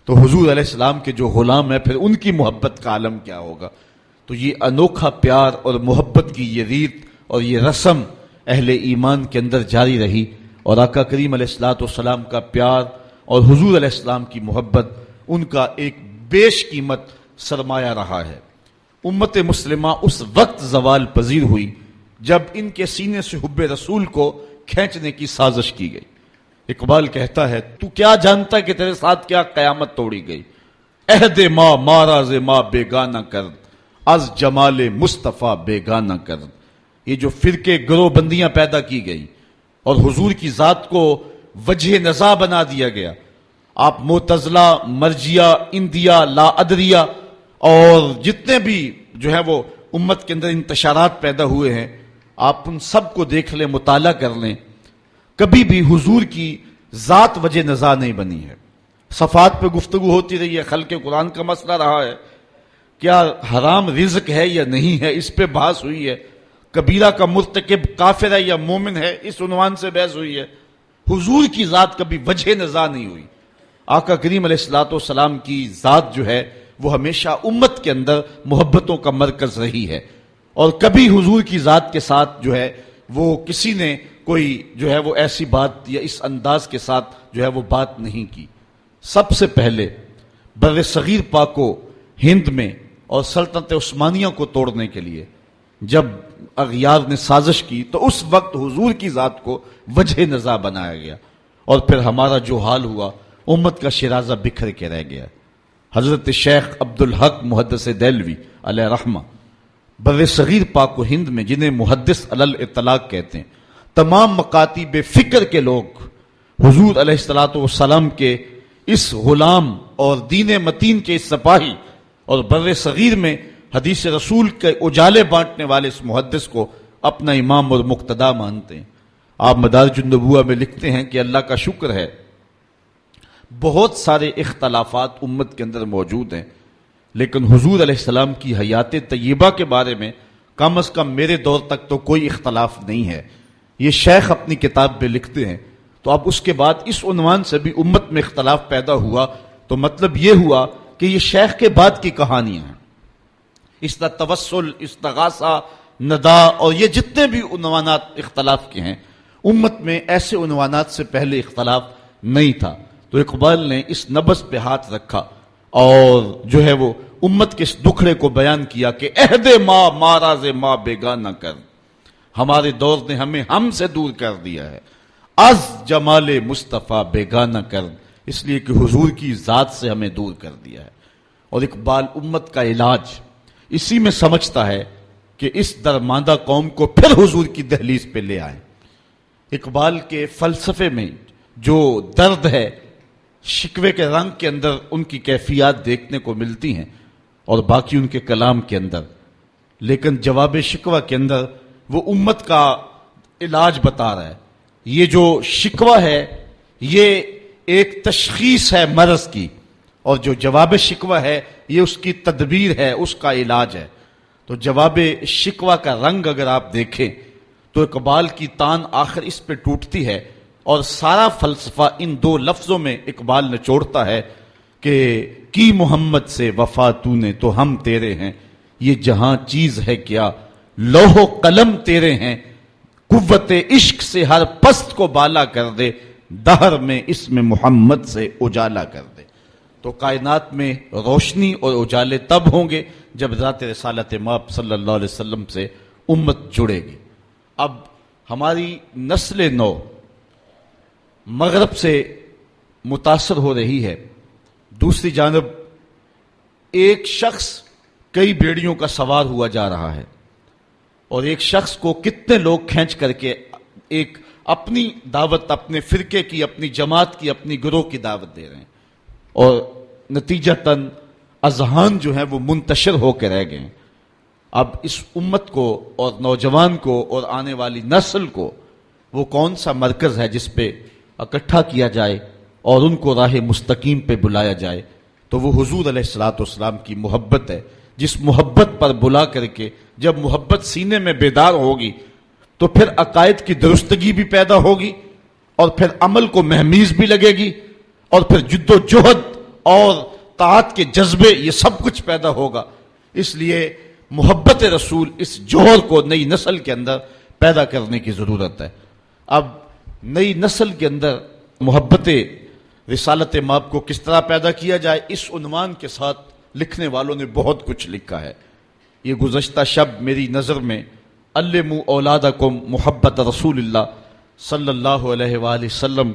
تو حضور علیہ السلام کے جو غلام ہیں پھر ان کی محبت کا عالم کیا ہوگا۔ تو یہ انوکھا پیار اور محبت کی یہ ریت اور یہ رسم اہل ایمان کے اندر جاری رہی، اور آقا کریم علیہ الصلوۃ والسلام کا پیار اور حضور علیہ السلام کی محبت ان کا ایک بیش قیمت سرمایہ رہا ہے۔ امت مسلمہ اس وقت زوال پذیر ہوئی جب ان کے سینے سے حب رسول کو کھینچنے کی سازش کی گئی۔ اقبال کہتا ہے تو کیا جانتا کہ تیرے ساتھ کیا قیامت توڑی گئی، عہد ما ماراز ما بیگانہ کرد از جمال مصطفیٰ بیگانہ کرد۔ یہ جو فرقے گروہ بندیاں پیدا کی گئی اور حضور کی ذات کو وجہ نزاع بنا دیا گیا، آپ معتزلہ، مرجیہ، اندیہ، لا ادریہ اور جتنے بھی جو ہے وہ امت کے اندر انتشارات پیدا ہوئے ہیں، آپ ان سب کو دیکھ لیں، مطالعہ کر لیں، کبھی بھی حضور کی ذات وجہ نزاع نہیں بنی ہے۔ صفات پہ گفتگو ہوتی رہی ہے، خلق قرآن کا مسئلہ رہا ہے، کیا حرام رزق ہے یا نہیں ہے اس پہ بحث ہوئی ہے، کبیرہ کا مرتکب کافر ہے یا مومن ہے اس عنوان سے بحث ہوئی ہے۔ حضور کی ذات کبھی وجہ نزاع نہیں ہوئی۔ آقا کریم علیہ الصلوۃ والسلام کی ذات جو ہے وہ ہمیشہ امت کے اندر محبتوں کا مرکز رہی ہے، اور کبھی حضور کی ذات کے ساتھ جو ہے وہ کسی نے کوئی جو ہے وہ ایسی بات یا اس انداز کے ساتھ جو ہے وہ بات نہیں کی۔ سب سے پہلے بر صغیر پاک و ہند میں اور سلطنت عثمانیہ کو توڑنے کے لیے جب اغیار نے سازش کی تو اس وقت حضور کی ذات کو وجہ نزاع بنایا گیا، اور پھر ہمارا جو حال ہوا امت کا شیرازہ بکھر کے رہ گیا۔ حضرت شیخ عبدالحق محدث دہلوی علیہ رحمہ بر صغیر پاک و ہند میں، جنہیں محدث علی الاطلاق کہتے ہیں، تمام مکاتب فکر کے لوگ حضور علیہ الصلوۃ والسلام کے اس غلام اور دین متین کے اس سپاہی اور بر صغیر میں حدیث رسول کے اجالے بانٹنے والے اس محدث کو اپنا امام اور مقتدا مانتے ہیں۔ آپ مدارج النبوہ میں لکھتے ہیں کہ اللہ کا شکر ہے بہت سارے اختلافات امت کے اندر موجود ہیں، لیکن حضور علیہ السلام کی حیات طیبہ کے بارے میں کم از کم میرے دور تک تو کوئی اختلاف نہیں ہے۔ یہ شیخ اپنی کتاب میں لکھتے ہیں۔ تو اب اس کے بعد اس عنوان سے بھی امت میں اختلاف پیدا ہوا، تو مطلب یہ ہوا کہ یہ شیخ کے بعد کی کہانیاں ہیں۔ اس طرح توسل، استغاثہ، ندا اور یہ جتنے بھی عنوانات اختلاف کے ہیں، امت میں ایسے عنوانات سے پہلے اختلاف نہیں تھا۔ تو اقبال نے اس نبض پہ ہاتھ رکھا اور جو ہے وہ امت کے اس دکھڑے کو بیان کیا کہ عہد ما ماراز ما بیگانہ کر، ہمارے دور نے ہمیں ہم سے دور کر دیا ہے، از جمال مصطفیٰ بیگانہ کر، اس لیے کہ حضور کی ذات سے ہمیں دور کر دیا ہے۔ اور اقبال امت کا علاج، اسی میں سمجھتا ہے کہ اس درماندہ قوم کو پھر حضور کی دہلیز پہ لے آئیں۔ اقبال کے فلسفے میں جو درد ہے، شکوے کے رنگ کے اندر ان کی کیفیات دیکھنے کو ملتی ہیں اور باقی ان کے کلام کے اندر، لیکن جواب شکوہ کے اندر وہ امت کا علاج بتا رہا ہے۔ یہ جو شکوہ ہے یہ ایک تشخیص ہے مرض کی، اور جو جواب شکوہ ہے یہ اس کی تدبیر ہے، اس کا علاج ہے۔ تو جواب شکوہ کا رنگ اگر آپ دیکھیں تو اقبال کی تان آخر اس پہ ٹوٹتی ہے، اور سارا فلسفہ ان دو لفظوں میں اقبال نچوڑتا ہے کہ کی محمد سے وفا تو نے تو ہم تیرے ہیں، یہ جہاں چیز ہے کیا لوح و قلم تیرے ہیں، قوت عشق سے ہر پست کو بالا کر دے، دہر میں اس میں محمد سے اجالا کر دے۔ تو کائنات میں روشنی اور اجالے تب ہوں گے جب ذات رسالت مآب صلی اللہ علیہ وسلم سے امت جڑے گی۔ اب ہماری نسل نو مغرب سے متاثر ہو رہی ہے، دوسری جانب ایک شخص کئی بیڑیوں کا سوار ہوا جا رہا ہے، اور ایک شخص کو کتنے لوگ کھینچ کر کے ایک اپنی دعوت، اپنے فرقے کی، اپنی جماعت کی، اپنی گروہ کی دعوت دے رہے ہیں، اور نتیجتاً اذہان جو ہیں وہ منتشر ہو کے رہ گئے ہیں۔ اب اس امت کو اور نوجوان کو اور آنے والی نسل کو وہ کون سا مرکز ہے جس پہ اکٹھا کیا جائے اور ان کو راہ مستقیم پہ بلایا جائے؟ تو وہ حضور علیہ الصلوۃ والسلام کی محبت ہے، جس محبت پر بلا کر کے جب محبت سینے میں بیدار ہوگی تو پھر عقائد کی درستگی بھی پیدا ہوگی، اور پھر عمل کو مہمیز بھی لگے گی، اور پھر جد و جہد اور طاعت کے جذبے، یہ سب کچھ پیدا ہوگا۔ اس لیے محبت رسول، اس جوہر کو نئی نسل کے اندر پیدا کرنے کی ضرورت ہے۔ اب نئی نسل کے اندر محبت رسالت مآب کو کس طرح پیدا کیا جائے، اس عنوان کے ساتھ لکھنے والوں نے بہت کچھ لکھا ہے۔ یہ گزشتہ شب میری نظر میں علموا اولادکم محبت رسول اللہ صلی اللہ علیہ وآلہ وسلم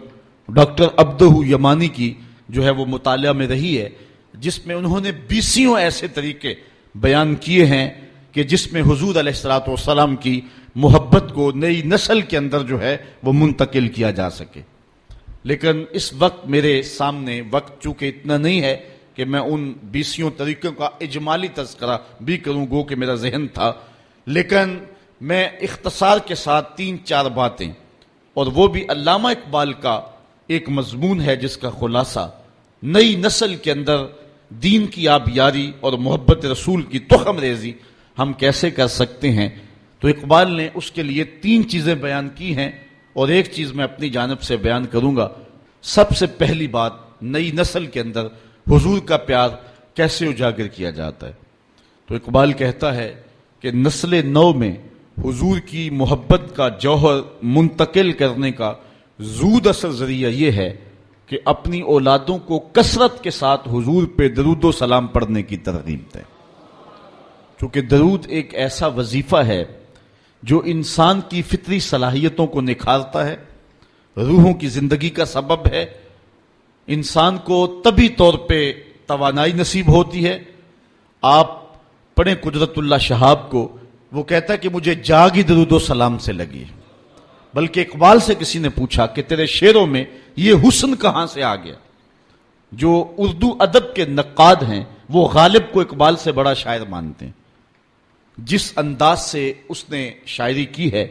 ڈاکٹر عبدہ یمانی کی جو ہے وہ مطالعہ میں رہی ہے، جس میں انہوں نے 20 ایسے طریقے بیان کیے ہیں کہ جس میں حضور علیہ الصلوۃ والسلام کی محبت کو نئی نسل کے اندر جو ہے وہ منتقل کیا جا سکے۔ لیکن اس وقت میرے سامنے وقت چونکہ اتنا نہیں ہے کہ میں ان 20 طریقوں کا اجمالی تذکرہ بھی کروں، گو کہ میرا ذہن تھا، لیکن میں اختصار کے ساتھ 3-4 باتیں، اور وہ بھی علامہ اقبال کا ایک مضمون ہے جس کا خلاصہ نئی نسل کے اندر دین کی آبیاری اور محبت رسول کی تخم ریزی ہم کیسے کر سکتے ہیں۔ تو اقبال نے اس کے لیے 3 چیزیں بیان کی ہیں، اور ایک چیز میں اپنی جانب سے بیان کروں گا۔ سب سے پہلی بات، نئی نسل کے اندر حضور کا پیار کیسے اجاگر کیا جاتا ہے۔ تو اقبال کہتا ہے کہ نسل نو میں حضور کی محبت کا جوہر منتقل کرنے کا زود اثر ذریعہ یہ ہے کہ اپنی اولادوں کو کثرت کے ساتھ حضور پہ درود و سلام پڑھنے کی ترغیب دیں، چونکہ درود ایک ایسا وظیفہ ہے جو انسان کی فطری صلاحیتوں کو نکھارتا ہے، روحوں کی زندگی کا سبب ہے، انسان کو طبی طور پہ توانائی نصیب ہوتی ہے۔ آپ پڑھیں قدرت اللہ شہاب کو، وہ کہتا ہے کہ مجھے جاگ ہی درود و سلام سے لگی، بلکہ اقبال سے کسی نے پوچھا کہ تیرے شعروں میں یہ حسن کہاں سے آ گیا؟ جو اردو ادب کے نقاد ہیں وہ غالب کو اقبال سے بڑا شاعر مانتے ہیں، جس انداز سے اس نے شاعری کی ہے،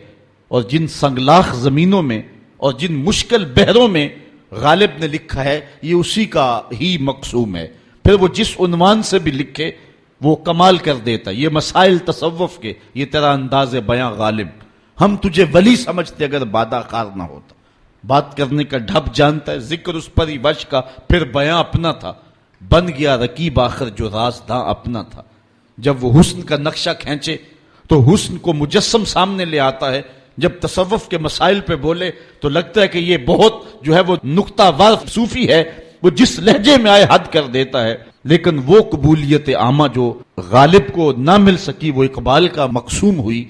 اور جن سنگلاخ زمینوں میں اور جن مشکل بحروں میں غالب نے لکھا ہے، یہ اسی کا ہی مقصوم ہے۔ پھر وہ جس عنوان سے بھی لکھے وہ کمال کر دیتا۔ یہ مسائل تصوف کے، یہ تیرا انداز بیاں غالب، ہم تجھے ولی سمجھتے اگر بادہ خار نہ ہوتا۔ بات کرنے کا ڈھب جانتا ہے، ذکر اس پر ہی وش کا، پھر بیاں اپنا تھا، بن گیا رقیب آخر جو رازداں اپنا تھا۔ جب وہ حسن کا نقشہ کھینچے تو حسن کو مجسم سامنے لے آتا ہے، جب تصوف کے مسائل پہ بولے تو لگتا ہے کہ یہ بہت جو ہے وہ نقطہ وار صوفی ہے، وہ جس لہجے میں آئے حد کر دیتا ہے۔ لیکن وہ قبولیت عامہ جو غالب کو نہ مل سکی وہ اقبال کا مقسوم ہوئی۔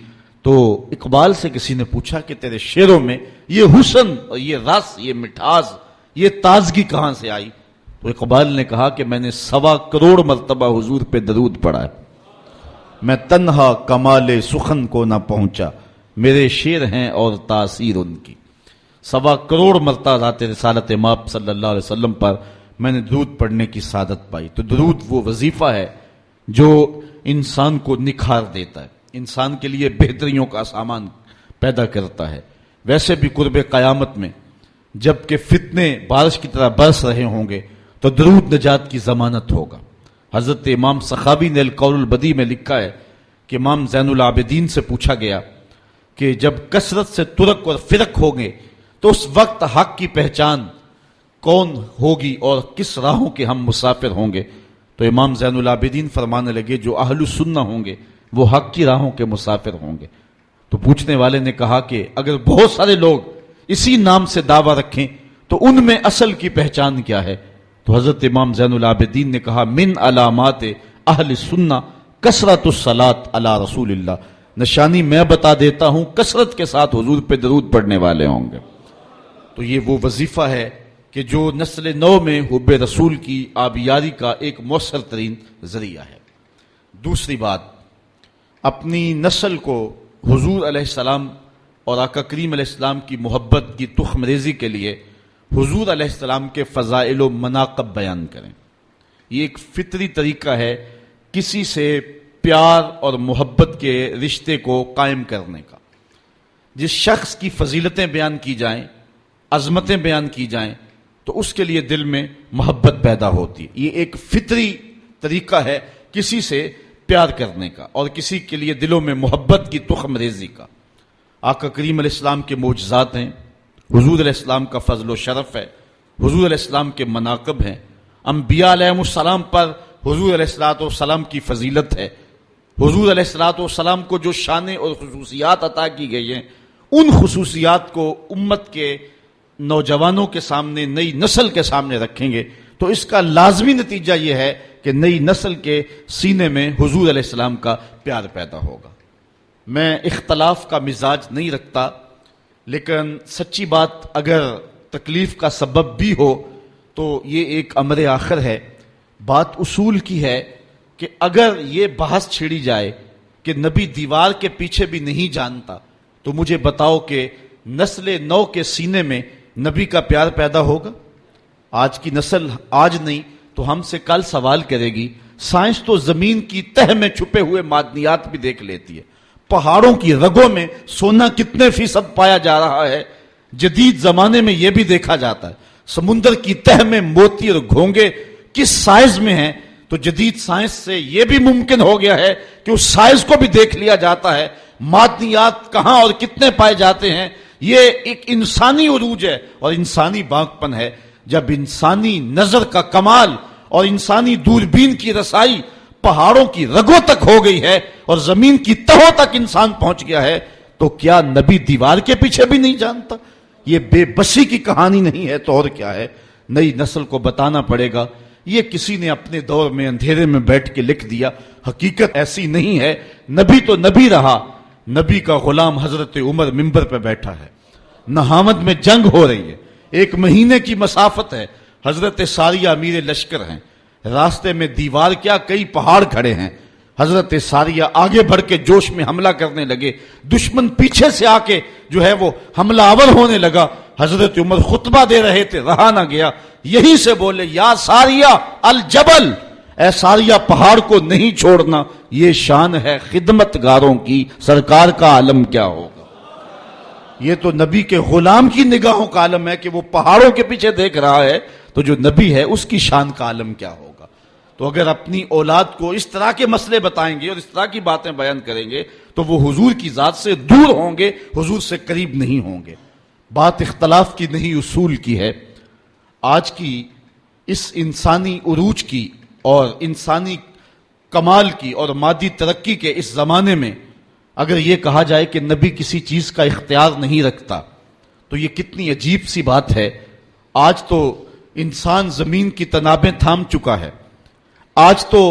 تو اقبال سے کسی نے پوچھا کہ تیرے شعروں میں یہ حسن اور یہ رس، یہ مٹھاس، یہ تازگی کہاں سے آئی؟ تو اقبال نے کہا کہ میں نے 1.25 کروڑ مرتبہ حضور پہ درود پڑھا ہے، میں تنہا کمال سخن کو نہ پہنچا، میرے شعر ہیں اور تاثیر ان کی۔ 1.25 کروڑ مرتبہ ذات رسالت مآب صلی اللہ علیہ وسلم پر میں نے درود پڑھنے کی سعادت پائی۔ تو درود وہ وظیفہ ہے جو انسان کو نکھار دیتا ہے، انسان کے لیے بہتریوں کا سامان پیدا کرتا ہے۔ ویسے بھی قرب قیامت میں جب کہ فتنے بارش کی طرح برس رہے ہوں گے تو درود نجات کی ضمانت ہوگا۔ حضرت امام سخاوی نے القول البدیع میں لکھا ہے کہ امام زین العابدین سے پوچھا گیا کہ جب کثرت سے ترک اور فرق ہوں گے تو اس وقت حق کی پہچان کون ہوگی اور کس راہوں کے ہم مسافر ہوں گے؟ تو امام زین العابدین فرمانے لگے جو اہل سنہ ہوں گے وہ حق کی راہوں کے مسافر ہوں گے۔ تو پوچھنے والے نے کہا کہ اگر بہت سارے لوگ اسی نام سے دعویٰ رکھیں تو ان میں اصل کی پہچان کیا ہے؟ تو حضرت امام زین العابدین نے کہا من علامات اہل سنہ کثرت الصلاۃ علی رسول اللہ، نشانی میں بتا دیتا ہوں کثرت کے ساتھ حضور پہ درود پڑھنے والے ہوں گے۔ تو یہ وہ وظیفہ ہے کہ جو نسل نو میں حب رسول کی آبیاری کا ایک مؤثر ترین ذریعہ ہے۔ دوسری بات، اپنی نسل کو حضور علیہ السلام اور آقا کریم علیہ السلام کی محبت کی تخم ریزی کے لیے حضور علیہ السلام کے فضائل و مناقب بیان کریں۔ یہ ایک فطری طریقہ ہے کسی سے پیار اور محبت کے رشتے کو قائم کرنے کا۔ جس شخص کی فضیلتیں بیان کی جائیں، عظمتیں بیان کی جائیں تو اس کے لیے دل میں محبت پیدا ہوتی ہے۔ یہ ایک فطری طریقہ ہے کسی سے پیار کرنے کا اور کسی کے لیے دلوں میں محبت کی تخم ریزی کا۔ آقا کریم علیہ السلام کے معجزات ہیں، حضور علیہ السلام کا فضل و شرف ہے، حضور علیہ السلام کے مناقب ہیں، انبیاء علیہ السلام پر حضور علیہ السلام کی فضیلت ہے، حضور علیہ السلام کو جو شان اور خصوصیات عطا کی گئی ہیں ان خصوصیات کو امت کے نوجوانوں کے سامنے، نئی نسل کے سامنے رکھیں گے تو اس کا لازمی نتیجہ یہ ہے کہ نئی نسل کے سینے میں حضور علیہ السلام کا پیار پیدا ہوگا۔ میں اختلاف کا مزاج نہیں رکھتا، لیکن سچی بات اگر تکلیف کا سبب بھی ہو تو یہ ایک امر آخر ہے۔ بات اصول کی ہے کہ اگر یہ بحث چھیڑی جائے کہ نبی دیوار کے پیچھے بھی نہیں جانتا تو مجھے بتاؤ کہ نسل نو کے سینے میں نبی کا پیار پیدا ہوگا؟ آج کی نسل آج نہیں تو ہم سے کل سوال کرے گی۔ سائنس تو زمین کی تہ میں چھپے ہوئے معدنیات بھی دیکھ لیتی ہے، پہاڑوں کی رگوں میں سونا کتنے فیصد پایا جا رہا ہے، جدید زمانے میں یہ بھی دیکھا جاتا ہے۔ سمندر کی تہ میں موتی اور گھونگے کس سائز میں ہیں تو جدید سائنس سے یہ بھی ممکن ہو گیا ہے کہ اس سائز کو بھی دیکھ لیا جاتا ہے، معدنیات کہاں اور کتنے پائے جاتے ہیں۔ یہ ایک انسانی عروج ہے اور انسانی بانکپن ہے جب انسانی نظر کا کمال اور انسانی دوربین کی رسائی پہاڑوں کی رگوں تک ہو گئی ہے اور زمین کی تہوں تک انسان پہنچ گیا ہے تو کیا نبی دیوار کے پیچھے بھی نہیں جانتا؟ یہ بے بسی کی کہانی نہیں ہے تو اور کیا ہے؟ نئی نسل کو بتانا پڑے گا۔ یہ کسی نے اپنے دور میں اندھیرے میں بیٹھ کے لکھ دیا، حقیقت ایسی نہیں ہے۔ نبی تو نبی رہا، نبی کا غلام حضرت عمر منبر پہ بیٹھا ہے، نہامد میں جنگ ہو رہی ہے، 1 مہینے کی مسافت ہے، حضرت ساریہ امیر لشکر ہیں، راستے میں دیوار کیا کئی پہاڑ کھڑے ہیں، حضرت ساریہ آگے بڑھ کے جوش میں حملہ کرنے لگے، دشمن پیچھے سے آ کے جو ہے وہ حملہ آور ہونے لگا، حضرت عمر خطبہ دے رہے تھے، رہا نہ گیا، یہیں سے بولے یا ساریہ الجبل، اے ساریہ پہاڑ کو نہیں چھوڑنا، یہ شان ہے خدمت گاروں کی، سرکار کا عالم کیا ہوگا۔ یہ تو نبی کے غلام کی نگاہوں کا عالم ہے کہ وہ پہاڑوں کے پیچھے دیکھ رہا ہے، تو جو نبی ہے اس کی شان کا عالم کیا ہوگا۔ تو اگر اپنی اولاد کو اس طرح کے مسئلے بتائیں گے اور اس طرح کی باتیں بیان کریں گے تو وہ حضور کی ذات سے دور ہوں گے، حضور سے قریب نہیں ہوں گے۔ بات اختلاف کی نہیں، اصول کی ہے۔ آج کی اس انسانی عروج کی اور انسانی کمال کی اور مادی ترقی کے اس زمانے میں اگر یہ کہا جائے کہ نبی کسی چیز کا اختیار نہیں رکھتا تو یہ کتنی عجیب سی بات ہے۔ آج تو انسان زمین کی تنابیں تھام چکا ہے، آج تو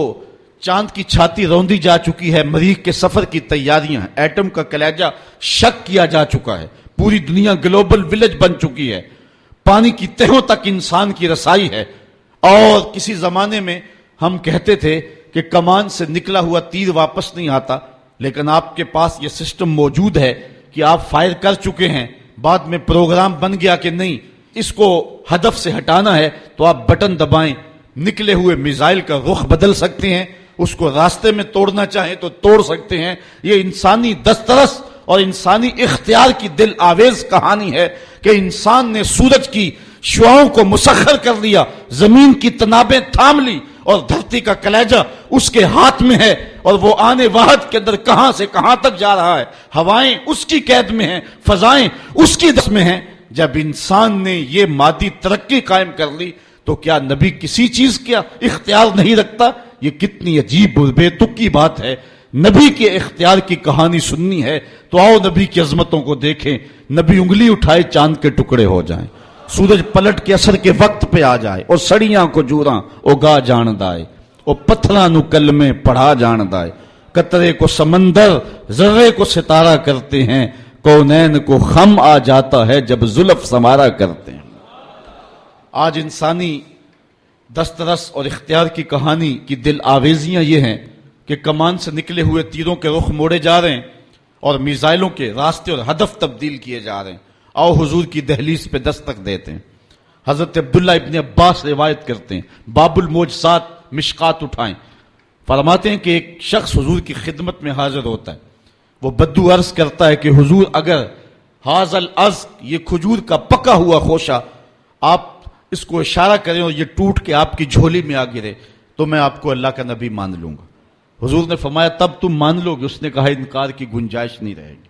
چاند کی چھاتی روندی جا چکی ہے، مریخ کے سفر کی تیاریاں ہیں، ایٹم کا کلیجہ شک کیا جا چکا ہے، پوری دنیا گلوبل ولیج بن چکی ہے، پانی کی تہوں تک انسان کی رسائی ہے۔ اور کسی زمانے میں ہم کہتے تھے کہ کمان سے نکلا ہوا تیر واپس نہیں آتا، لیکن آپ کے پاس یہ سسٹم موجود ہے کہ آپ فائر کر چکے ہیں، بعد میں پروگرام بن گیا کہ نہیں اس کو ہدف سے ہٹانا ہے تو آپ بٹن دبائیں، نکلے ہوئے میزائل کا رخ بدل سکتے ہیں، اس کو راستے میں توڑنا چاہیں تو توڑ سکتے ہیں۔ یہ انسانی دسترس اور انسانی اختیار کی دل آویز کہانی ہے کہ انسان نے سورج کی شعاؤں کو مسخر کر لیا، زمین کی تنابیں تھام لی اور دھرتی کا کلیجہ اس کے ہاتھ میں ہے، اور وہ آنے واحد کے اندر کہاں سے کہاں تک جا رہا ہے، ہوائیں اس کی قید میں ہیں، فضائیں اس کی دست میں ہیں۔ جب انسان نے یہ مادی ترقی قائم کر لی تو کیا نبی کسی چیز کا اختیار نہیں رکھتا؟ یہ کتنی عجیب اور بے تک کی بات ہے۔ نبی کے اختیار کی کہانی سننی ہے تو آؤ نبی کی عظمتوں کو دیکھیں۔ نبی انگلی اٹھائے چاند کے ٹکڑے ہو جائیں، سورج پلٹ کے اثر کے وقت پہ آ جائے، اور سڑیاں کو جوراں اگا جان دائے، اور پتھراں نو کلمے پڑھا جان دائے، قطرے کو سمندر ذرے کو ستارہ کرتے ہیں، کونین کو خم آ جاتا ہے جب زلف سمارا کرتے ہیں۔ آج انسانی دسترس اور اختیار کی کہانی کی دل آویزیاں یہ ہیں کہ کمان سے نکلے ہوئے تیروں کے رخ موڑے جا رہے ہیں اور میزائلوں کے راستے اور ہدف تبدیل کیے جا رہے ہیں۔ آؤ حضور کی دہلیز پہ دستک دیتے ہیں۔ حضرت عبداللہ ابن عباس روایت کرتے ہیں، باب المعجزات مشکات اٹھائیں، فرماتے ہیں کہ ایک شخص حضور کی خدمت میں حاضر ہوتا ہے، وہ بدو عرض کرتا ہے کہ حضور اگر حاضل از یہ کھجور کا پکا ہوا خوشہ آپ اس کو اشارہ کریں اور یہ ٹوٹ کے آپ کی جھولی میں آ گرے تو میں آپ کو اللہ کا نبی مان لوں گا۔ حضور نے فرمایا تب تم مان لو گے؟ اس نے کہا انکار کی گنجائش نہیں رہے گی۔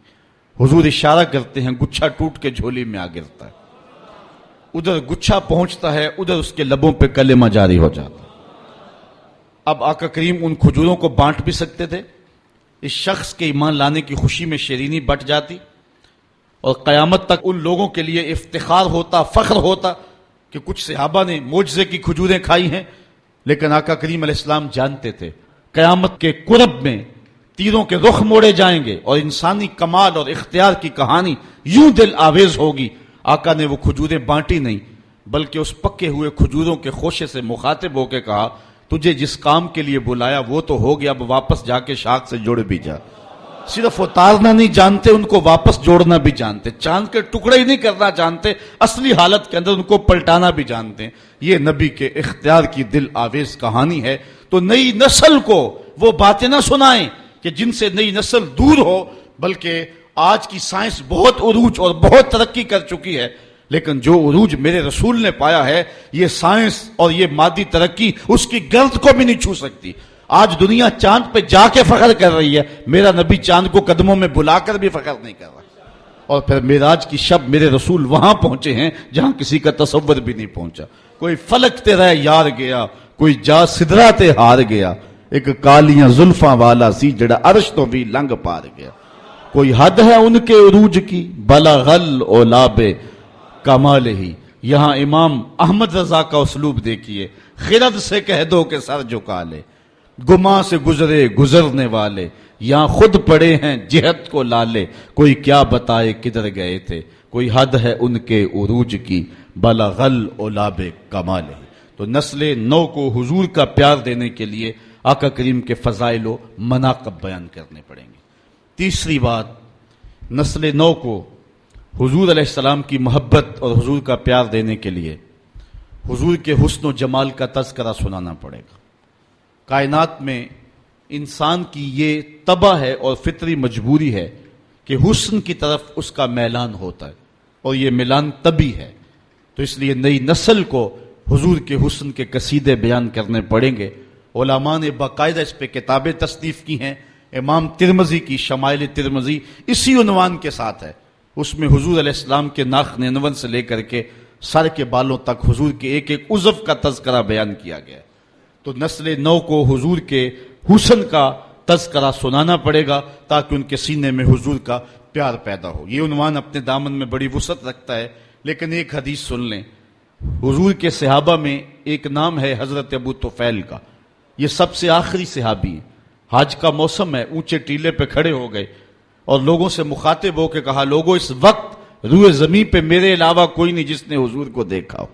حضور اشارہ کرتے ہیں، گچھا ٹوٹ کے جھولی میں آ گرتا ہے، ادھر گچھا پہنچتا ہے، ادھر اس کے لبوں پہ کلمہ جاری ہو جاتا ہے۔ اب آقا کریم ان کھجوروں کو بانٹ بھی سکتے تھے، اس شخص کے ایمان لانے کی خوشی میں شیرینی بٹ جاتی اور قیامت تک ان لوگوں کے لیے افتخار ہوتا، فخر ہوتا کہ کچھ صحابہ نے معجزے کی کھجوریں کھائی ہیں۔ لیکن آقا کریم علیہ السلام جانتے تھے قیامت کے قرب میں تیروں کے رخ موڑے جائیں گے اور انسانی کمال اور اختیار کی کہانی یوں دل آویز ہوگی۔ آقا نے وہ کھجوریں بانٹی نہیں، بلکہ اس پکے ہوئے کھجوروں کے خوشے سے مخاطب ہو کے کہا تجھے جس کام کے لیے بلایا وہ تو ہو گیا، اب واپس جا کے شاخ سے جڑ بھی جا۔ صرف اتارنا نہیں جانتے، ان کو واپس جوڑنا بھی جانتے، چاند کے ٹکڑے ہی نہیں کرنا جانتے، اصلی حالت کے اندر ان کو پلٹانا بھی جانتے ہیں۔ یہ نبی کے اختیار کی دل آویز کہانی ہے۔ تو نئی نسل کو وہ باتیں نہ سنائیں کہ جن سے نئی نسل دور ہو، بلکہ آج کی سائنس بہت عروج اور بہت ترقی کر چکی ہے، لیکن جو عروج میرے رسول نے پایا ہے یہ سائنس اور یہ مادی ترقی اس کی گرد کو بھی نہیں چھو سکتی۔ آج دنیا چاند پہ جا کے فخر کر رہی ہے، میرا نبی چاند کو قدموں میں بلا کر بھی فخر نہیں کر رہا۔ اور پھر معراج کی شب میرے رسول وہاں پہنچے ہیں جہاں کسی کا تصور بھی نہیں پہنچا۔ کوئی فلک تے رہ یار گیا، کوئی جا سدرا تے ہار گیا، ایک کالیاں زلفاں والا سی جڑا عرش تو بھی لنگ پار گیا۔ کوئی حد ہے ان کے عروج کی، بلغل اولاب کمال ہی۔ یہاں امام احمد رضا کا اسلوب دیکھیے، خرد سے کہہ دو کہ سر جھکا لے، گماں سے گزرے گزرنے والے، یہاں خود پڑے ہیں جہت کو لالے، کوئی کیا بتائے کدھر گئے تھے، کوئی حد ہے ان کے عروج کی، بلغل اولاب کمال ہی۔ تو نسل نو کو حضور کا پیار دینے کے لیے آقا کریم کے فضائل و مناقب بیان کرنے پڑیں گے۔ تیسری بات، نسل نو کو حضور علیہ السلام کی محبت اور حضور کا پیار دینے کے لیے حضور کے حسن و جمال کا تذکرہ سنانا پڑے گا۔ کائنات میں انسان کی یہ طبع ہے اور فطری مجبوری ہے کہ حسن کی طرف اس کا میلان ہوتا ہے، اور یہ میلان طبعی ہے۔ تو اس لیے نئی نسل کو حضور کے حسن کے قصیدے بیان کرنے پڑیں گے۔ علماء نے باقاعدہ اس پہ کتابیں تصنیف کی ہیں۔ امام ترمذی کی شمائل ترمذی اسی عنوان کے ساتھ ہے، اس میں حضور علیہ السلام کے ناخن انور سے لے کر کے سر کے بالوں تک حضور کے ایک ایک عضو کا تذکرہ بیان کیا گیا ہے۔ تو نسل نو کو حضور کے حسن کا تذکرہ سنانا پڑے گا تاکہ ان کے سینے میں حضور کا پیار پیدا ہو۔ یہ عنوان اپنے دامن میں بڑی وسعت رکھتا ہے، لیکن ایک حدیث سن لیں۔ حضور کے صحابہ میں ایک نام ہے حضرت ابو طفیل کا، یہ سب سے آخری صحابی ہے۔ حج کا موسم ہے، اونچے ٹیلے پہ کھڑے ہو گئے اور لوگوں سے مخاطب ہو کے کہا لوگوں اس وقت روئے زمین پہ میرے علاوہ کوئی نہیں جس نے حضور کو دیکھا ہو،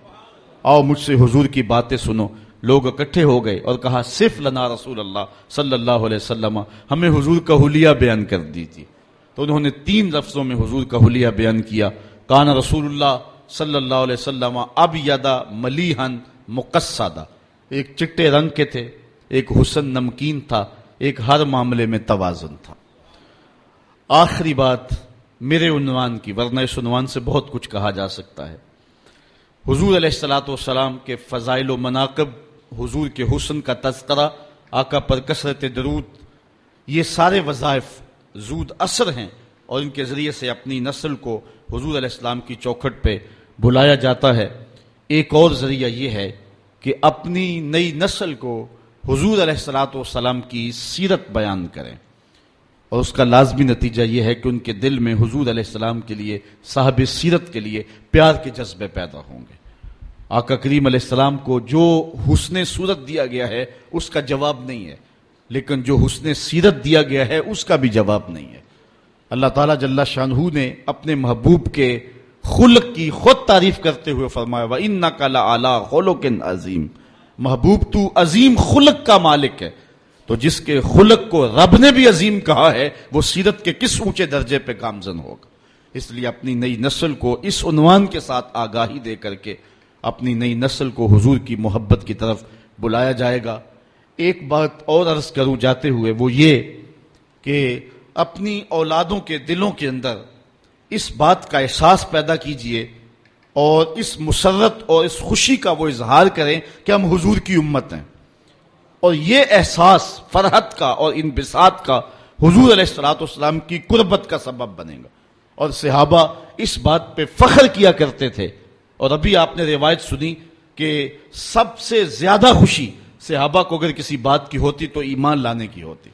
آؤ مجھ سے حضور کی باتیں سنو۔ لوگ اکٹھے ہو گئے اور کہا صف لنا رسول اللہ صلی اللہ علیہ وسلم، ہمیں حضور کا حلیہ بیان کر دیجیے۔ تو انہوں نے 3 لفظوں میں حضور کا حلیہ بیان کیا، کان رسول اللہ صلی اللہ علیہ وسلم ابیض ملیحا مقصدا، ایک چٹے رنگ کے تھے، ایک حسن نمکین تھا، ایک ہر معاملے میں توازن تھا۔ آخری بات میرے عنوان کی، ورنہ اس عنوان سے بہت کچھ کہا جا سکتا ہے۔ حضور علیہ الصلوۃ والسلام کے فضائل و مناقب، حضور کے حسن کا تذکرہ، آقا پر کثرت درود، یہ سارے وظائف زود اثر ہیں، اور ان کے ذریعے سے اپنی نسل کو حضور علیہ السلام کی چوکھٹ پہ بلایا جاتا ہے۔ ایک اور ذریعہ یہ ہے کہ اپنی نئی نسل کو حضور علیہ الصلوۃ والسلام کی سیرت بیان کریں، اور اس کا لازمی نتیجہ یہ ہے کہ ان کے دل میں حضور علیہ السلام کے لیے، صاحب سیرت کے لیے پیار کے جذبے پیدا ہوں گے۔ آقا کریم علیہ السلام کو جو حسن صورت دیا گیا ہے اس کا جواب نہیں ہے، لیکن جو حسن سیرت دیا گیا ہے اس کا بھی جواب نہیں ہے۔ اللہ تعالیٰ جل شانہ نے اپنے محبوب کے خلق کی خود تعریف کرتے ہوئے فرمایا وَإِنَّكَ لَعَلَىٰ خُلُقٍ عَظِيمٍ، محبوب تو عظیم خلق کا مالک ہے۔ تو جس کے خلق کو رب نے بھی عظیم کہا ہے، وہ سیرت کے کس اونچے درجے پہ گامزن ہوگا۔ اس لیے اپنی نئی نسل کو اس عنوان کے ساتھ آگاہی دے کر کے اپنی نئی نسل کو حضور کی محبت کی طرف بلایا جائے گا۔ ایک بات اور عرض کروں جاتے ہوئے، وہ یہ کہ اپنی اولادوں کے دلوں کے اندر اس بات کا احساس پیدا کیجئے اور اس مسرت اور اس خوشی کا وہ اظہار کریں کہ ہم حضور کی امت ہیں، اور یہ احساس فرحت کا اور انبساط کا حضور علیہ الصلوۃ والسلام کی قربت کا سبب بنے گا۔ اور صحابہ اس بات پہ فخر کیا کرتے تھے، اور ابھی آپ نے روایت سنی کہ سب سے زیادہ خوشی صحابہ کو اگر کسی بات کی ہوتی تو ایمان لانے کی ہوتی۔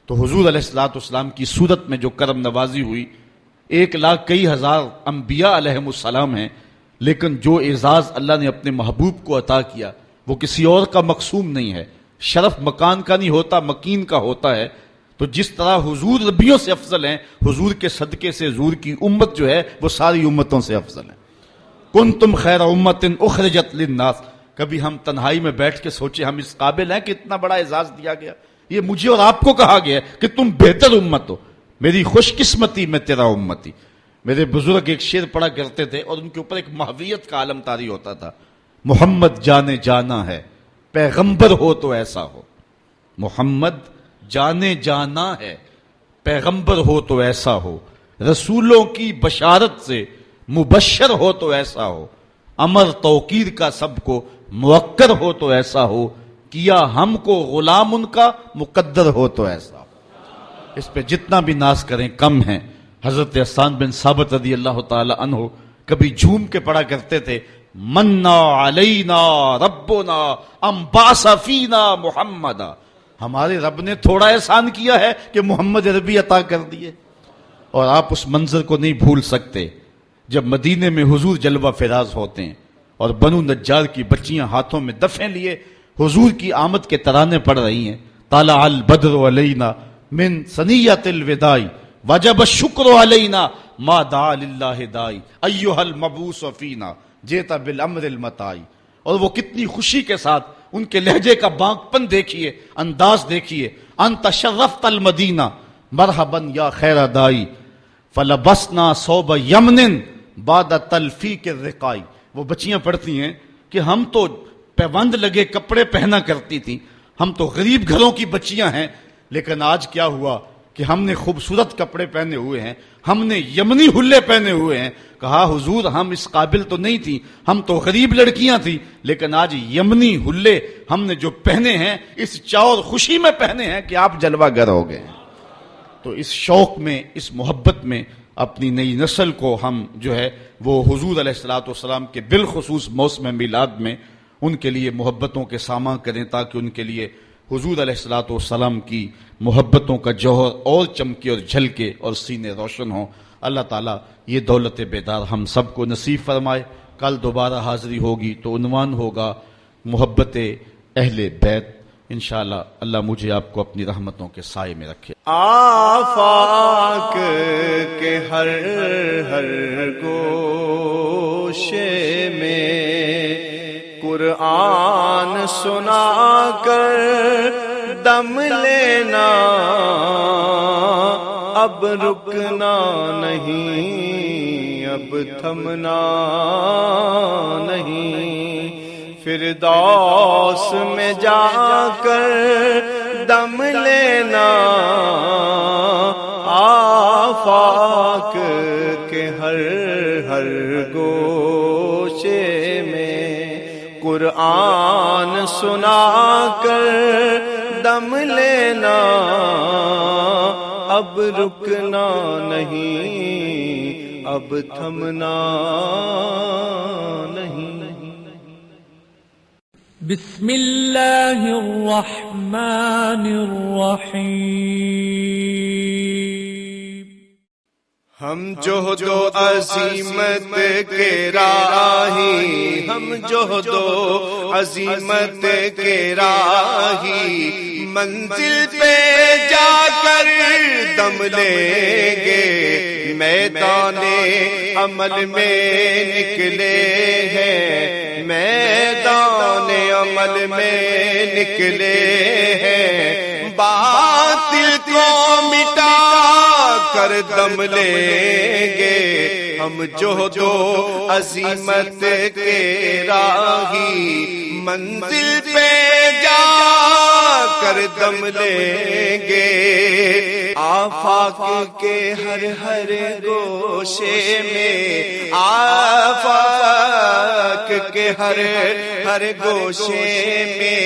تو حضور علیہ الصلوۃ والسلام کی صورت میں جو کرم نوازی ہوئی، 1,00,000 انبیاء علیہم السلام ہیں، لیکن جو اعزاز اللہ نے اپنے محبوب کو عطا کیا وہ کسی اور کا مقسوم نہیں ہے، شرف مکان کا نہیں ہوتا، مکین کا ہوتا ہے۔ تو جس طرح حضور نبیوں سے افضل ہیں، حضور کے صدقے سے حضور کی امت جو ہے وہ ساری امتوں سے افضل ہے۔ کنتم خیر امت اخرجت للناس، کبھی ہم تنہائی میں بیٹھ کے سوچے ہم اس قابل ہیں کہ اتنا بڑا اعزاز دیا گیا؟ یہ مجھے اور آپ کو کہا گیا کہ تم بہتر امت ہو، میری خوش قسمتی میں تیرا امتی۔ میرے بزرگ ایک شعر پڑھا کرتے تھے اور ان کے اوپر ایک محویت کا عالم طاری ہوتا تھا، محمد جانے جانا ہے پیغمبر ہو تو ایسا ہو، محمد جانے جانا ہے پیغمبر ہو تو ایسا ہو، رسولوں کی بشارت سے مبشر ہو تو ایسا ہو، امر توقیر کا سب کو موقر ہو تو ایسا ہو، کیا ہم کو غلام ان کا مقدر ہو تو ایسا ہو۔ اس پہ جتنا بھی ناز کریں کم ہیں۔ حضرت حسان بن ثابت رضی اللہ تعالی عنہ کبھی جھوم کے پڑھا کرتے تھے، منا علینا ربنا ام باس فینا محمدا، ہمارے رب نے تھوڑا احسان کیا ہے کہ محمد عربی عطا کر دیے۔ اور آپ اس منظر کو نہیں بھول سکتے جب مدینے میں حضور جلوہ فراز ہوتے ہیں اور بنو نجار کی بچیاں ہاتھوں میں دفیں لیے حضور کی آمد کے ترانے پڑھ رہی ہیں، طالع البدر علینا من ثنیۃ الوداع وجب الشکر علینا ما دعا للہ داعی ایھا المبعوث فینا جیتا بالامر المطاع۔ اور وہ کتنی خوشی کے ساتھ ان کے لہجے کا بانک پن دیکھیے، انداز دیکھیے، انت شرفت المدینہ مرحبا یا خیر دائی فلبسنا صوب یمن بعد تلفیق الرقاع۔ وہ بچیاں پڑھتی ہیں کہ ہم تو پیوند لگے کپڑے پہنا کرتی تھیں، ہم تو غریب گھروں کی بچیاں ہیں، لیکن آج کیا ہوا کہ ہم نے خوبصورت کپڑے پہنے ہوئے ہیں، ہم نے یمنی حلے پہنے ہوئے ہیں۔ کہا حضور ہم اس قابل تو نہیں تھی، ہم تو غریب لڑکیاں تھیں، لیکن آج یمنی حلے ہم نے جو پہنے ہیں اس چاؤ خوشی میں پہنے ہیں کہ آپ جلوہ گر ہو گئے ہیں۔ تو اس شوق میں، اس محبت میں اپنی نئی نسل کو ہم جو ہے وہ حضور علیہ الصلوۃ والسلام کے بالخصوص موسم میلاد میں ان کے لیے محبتوں کے سامان کریں، تاکہ ان کے لیے حضور علیہ الصلوۃ والسلام کی محبتوں کا جوہر اور چمکے اور جھلکے اور سینے روشن ہوں۔ اللہ تعالیٰ یہ دولت بیدار ہم سب کو نصیب فرمائے۔ کل دوبارہ حاضری ہوگی تو عنوان ہوگا محبت اہل بیت۔ انشاءاللہ اللہ مجھے آپ کو اپنی رحمتوں کے سائے میں رکھے۔ آفاق کے ہر ہر گوشے میں قرآن سنا کر دم لینا، اب رکنا نہیں، اب تھمنا نہیں، فردوس میں جا کر دم لینا، آفاق کے ہر ہر گوشے میں قرآن سنا کر دم لینا، اب رکنا نہیں، اب تھمنا نہیں۔ بسم اللہ الرحمن الرحیم۔ ہم جہد و عزیمت کے راہی، ہم جہد و عزیمت کے راہی، منزل پہ جا کر دم لیں گے، میدان عمل میں نکلے ہیں، میدان عمل میں نکلے ہیں، باطل کو مٹا کر دم لیں گے، ہم جہد و عزیمت کے راہی، منزل پہ جا کر دم لیں گے، آفاق کے ہر ہر گوشے میں، آفاق کے ہر ہر گوشے میں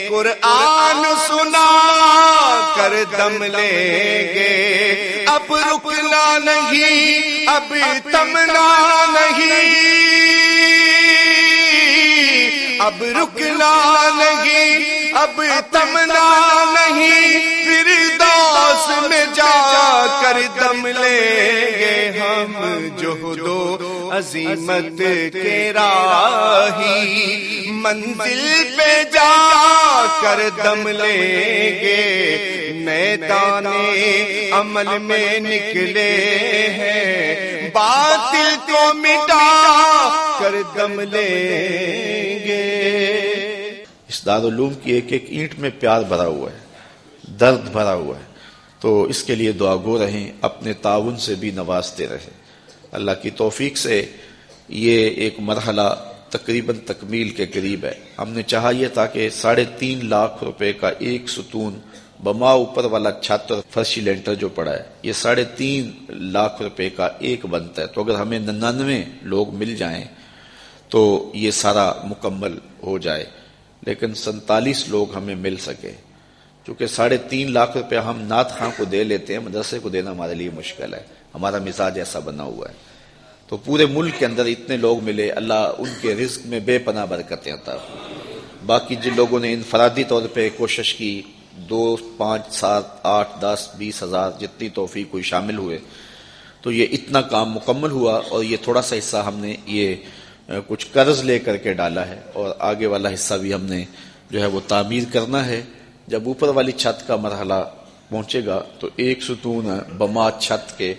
قرآن سنا کر دم لیں گے، اب رکنا نہیں، اب تھمنا نہیں، اب رکنا نہیں، اب تھمنا نہیں، فردوس میں جا کر دم لیں گے، ہم جہد و عزیمت کے راہی، منزل پہ جا کر دم لیں گے، میدان عمل میں نکلے ہیں، باطل کو مٹا کر دم لیں گے۔ اس دارالعلوم کی ایک ایک اینٹ میں پیار بھرا ہوا ہے، درد بھرا ہوا ہے، تو اس کے لیے دعا گو رہیں، اپنے تعاون سے بھی نوازتے رہیں۔ اللہ کی توفیق سے یہ ایک مرحلہ تقریباً تکمیل کے قریب ہے۔ ہم نے چاہا یہ تھا کہ 3.5 لاکھ روپے کا ایک ستون بما اوپر والا چھت اور فرشی لینٹر جو پڑا ہے، یہ 3.5 لاکھ روپے کا ایک بنتا ہے، تو اگر ہمیں 99 لوگ مل جائیں تو یہ سارا مکمل ہو جائے، لیکن 47 لوگ ہمیں مل سکے، چونکہ 3.5 لاکھ روپے ہم نعت خاں کو دے لیتے ہیں، مدرسے کو دینا ہمارے لیے مشکل ہے، ہمارا مزاج ایسا بنا ہوا ہے، تو پورے ملک کے اندر اتنے لوگ ملے، اللہ ان کے رزق میں بے پناہ برکتیں عطا فرمائے۔ باقی جن لوگوں نے انفرادی طور پہ کوشش کی، 2، 5، 7، 8، 10، 20 ہزار جتنی توفیق کوئی شامل ہوئے، تو یہ اتنا کام مکمل ہوا، اور یہ تھوڑا سا حصہ ہم نے یہ کچھ قرض لے کر کے ڈالا ہے، اور آگے والا حصہ بھی ہم نے جو ہے وہ تعمیر کرنا ہے۔ جب اوپر والی چھت کا مرحلہ پہنچے گا تو ایک ستون بما چھت کے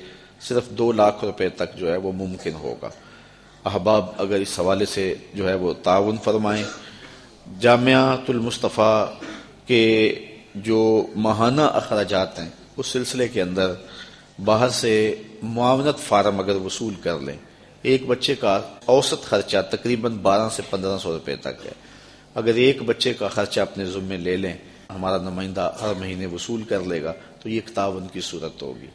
صرف 2 لاکھ روپے تک جو ہے وہ ممکن ہوگا۔ احباب اگر اس حوالے سے جو ہے وہ تعاون فرمائیں۔ جامعۃ المصطفیٰ کے جو ماہانہ اخراجات ہیں اس سلسلے کے اندر باہر سے معاونت فارم اگر وصول کر لیں، ایک بچے کا اوسط خرچہ تقریباً 1200 سے 1500 روپے تک ہے۔ اگر ایک بچے کا خرچہ اپنے ذمے لے لیں، ہمارا نمائندہ ہر مہینے وصول کر لے گا، تو یہ ایک تعاون کی صورت ہوگی۔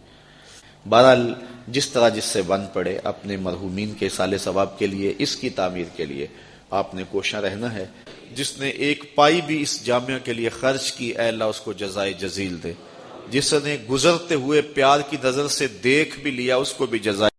بہرحال جس طرح جس سے بن پڑے، اپنے مرحومین کے صالح ثواب کے لیے، اس کی تعمیر کے لیے آپ نے کوشاں رہنا ہے۔ جس نے ایک پائی بھی اس جامعہ کے لیے خرچ کی، اے اللہ اس کو جزائے جزیل دے۔ جس نے گزرتے ہوئے پیار کی نظر سے دیکھ بھی لیا، اس کو بھی جزائے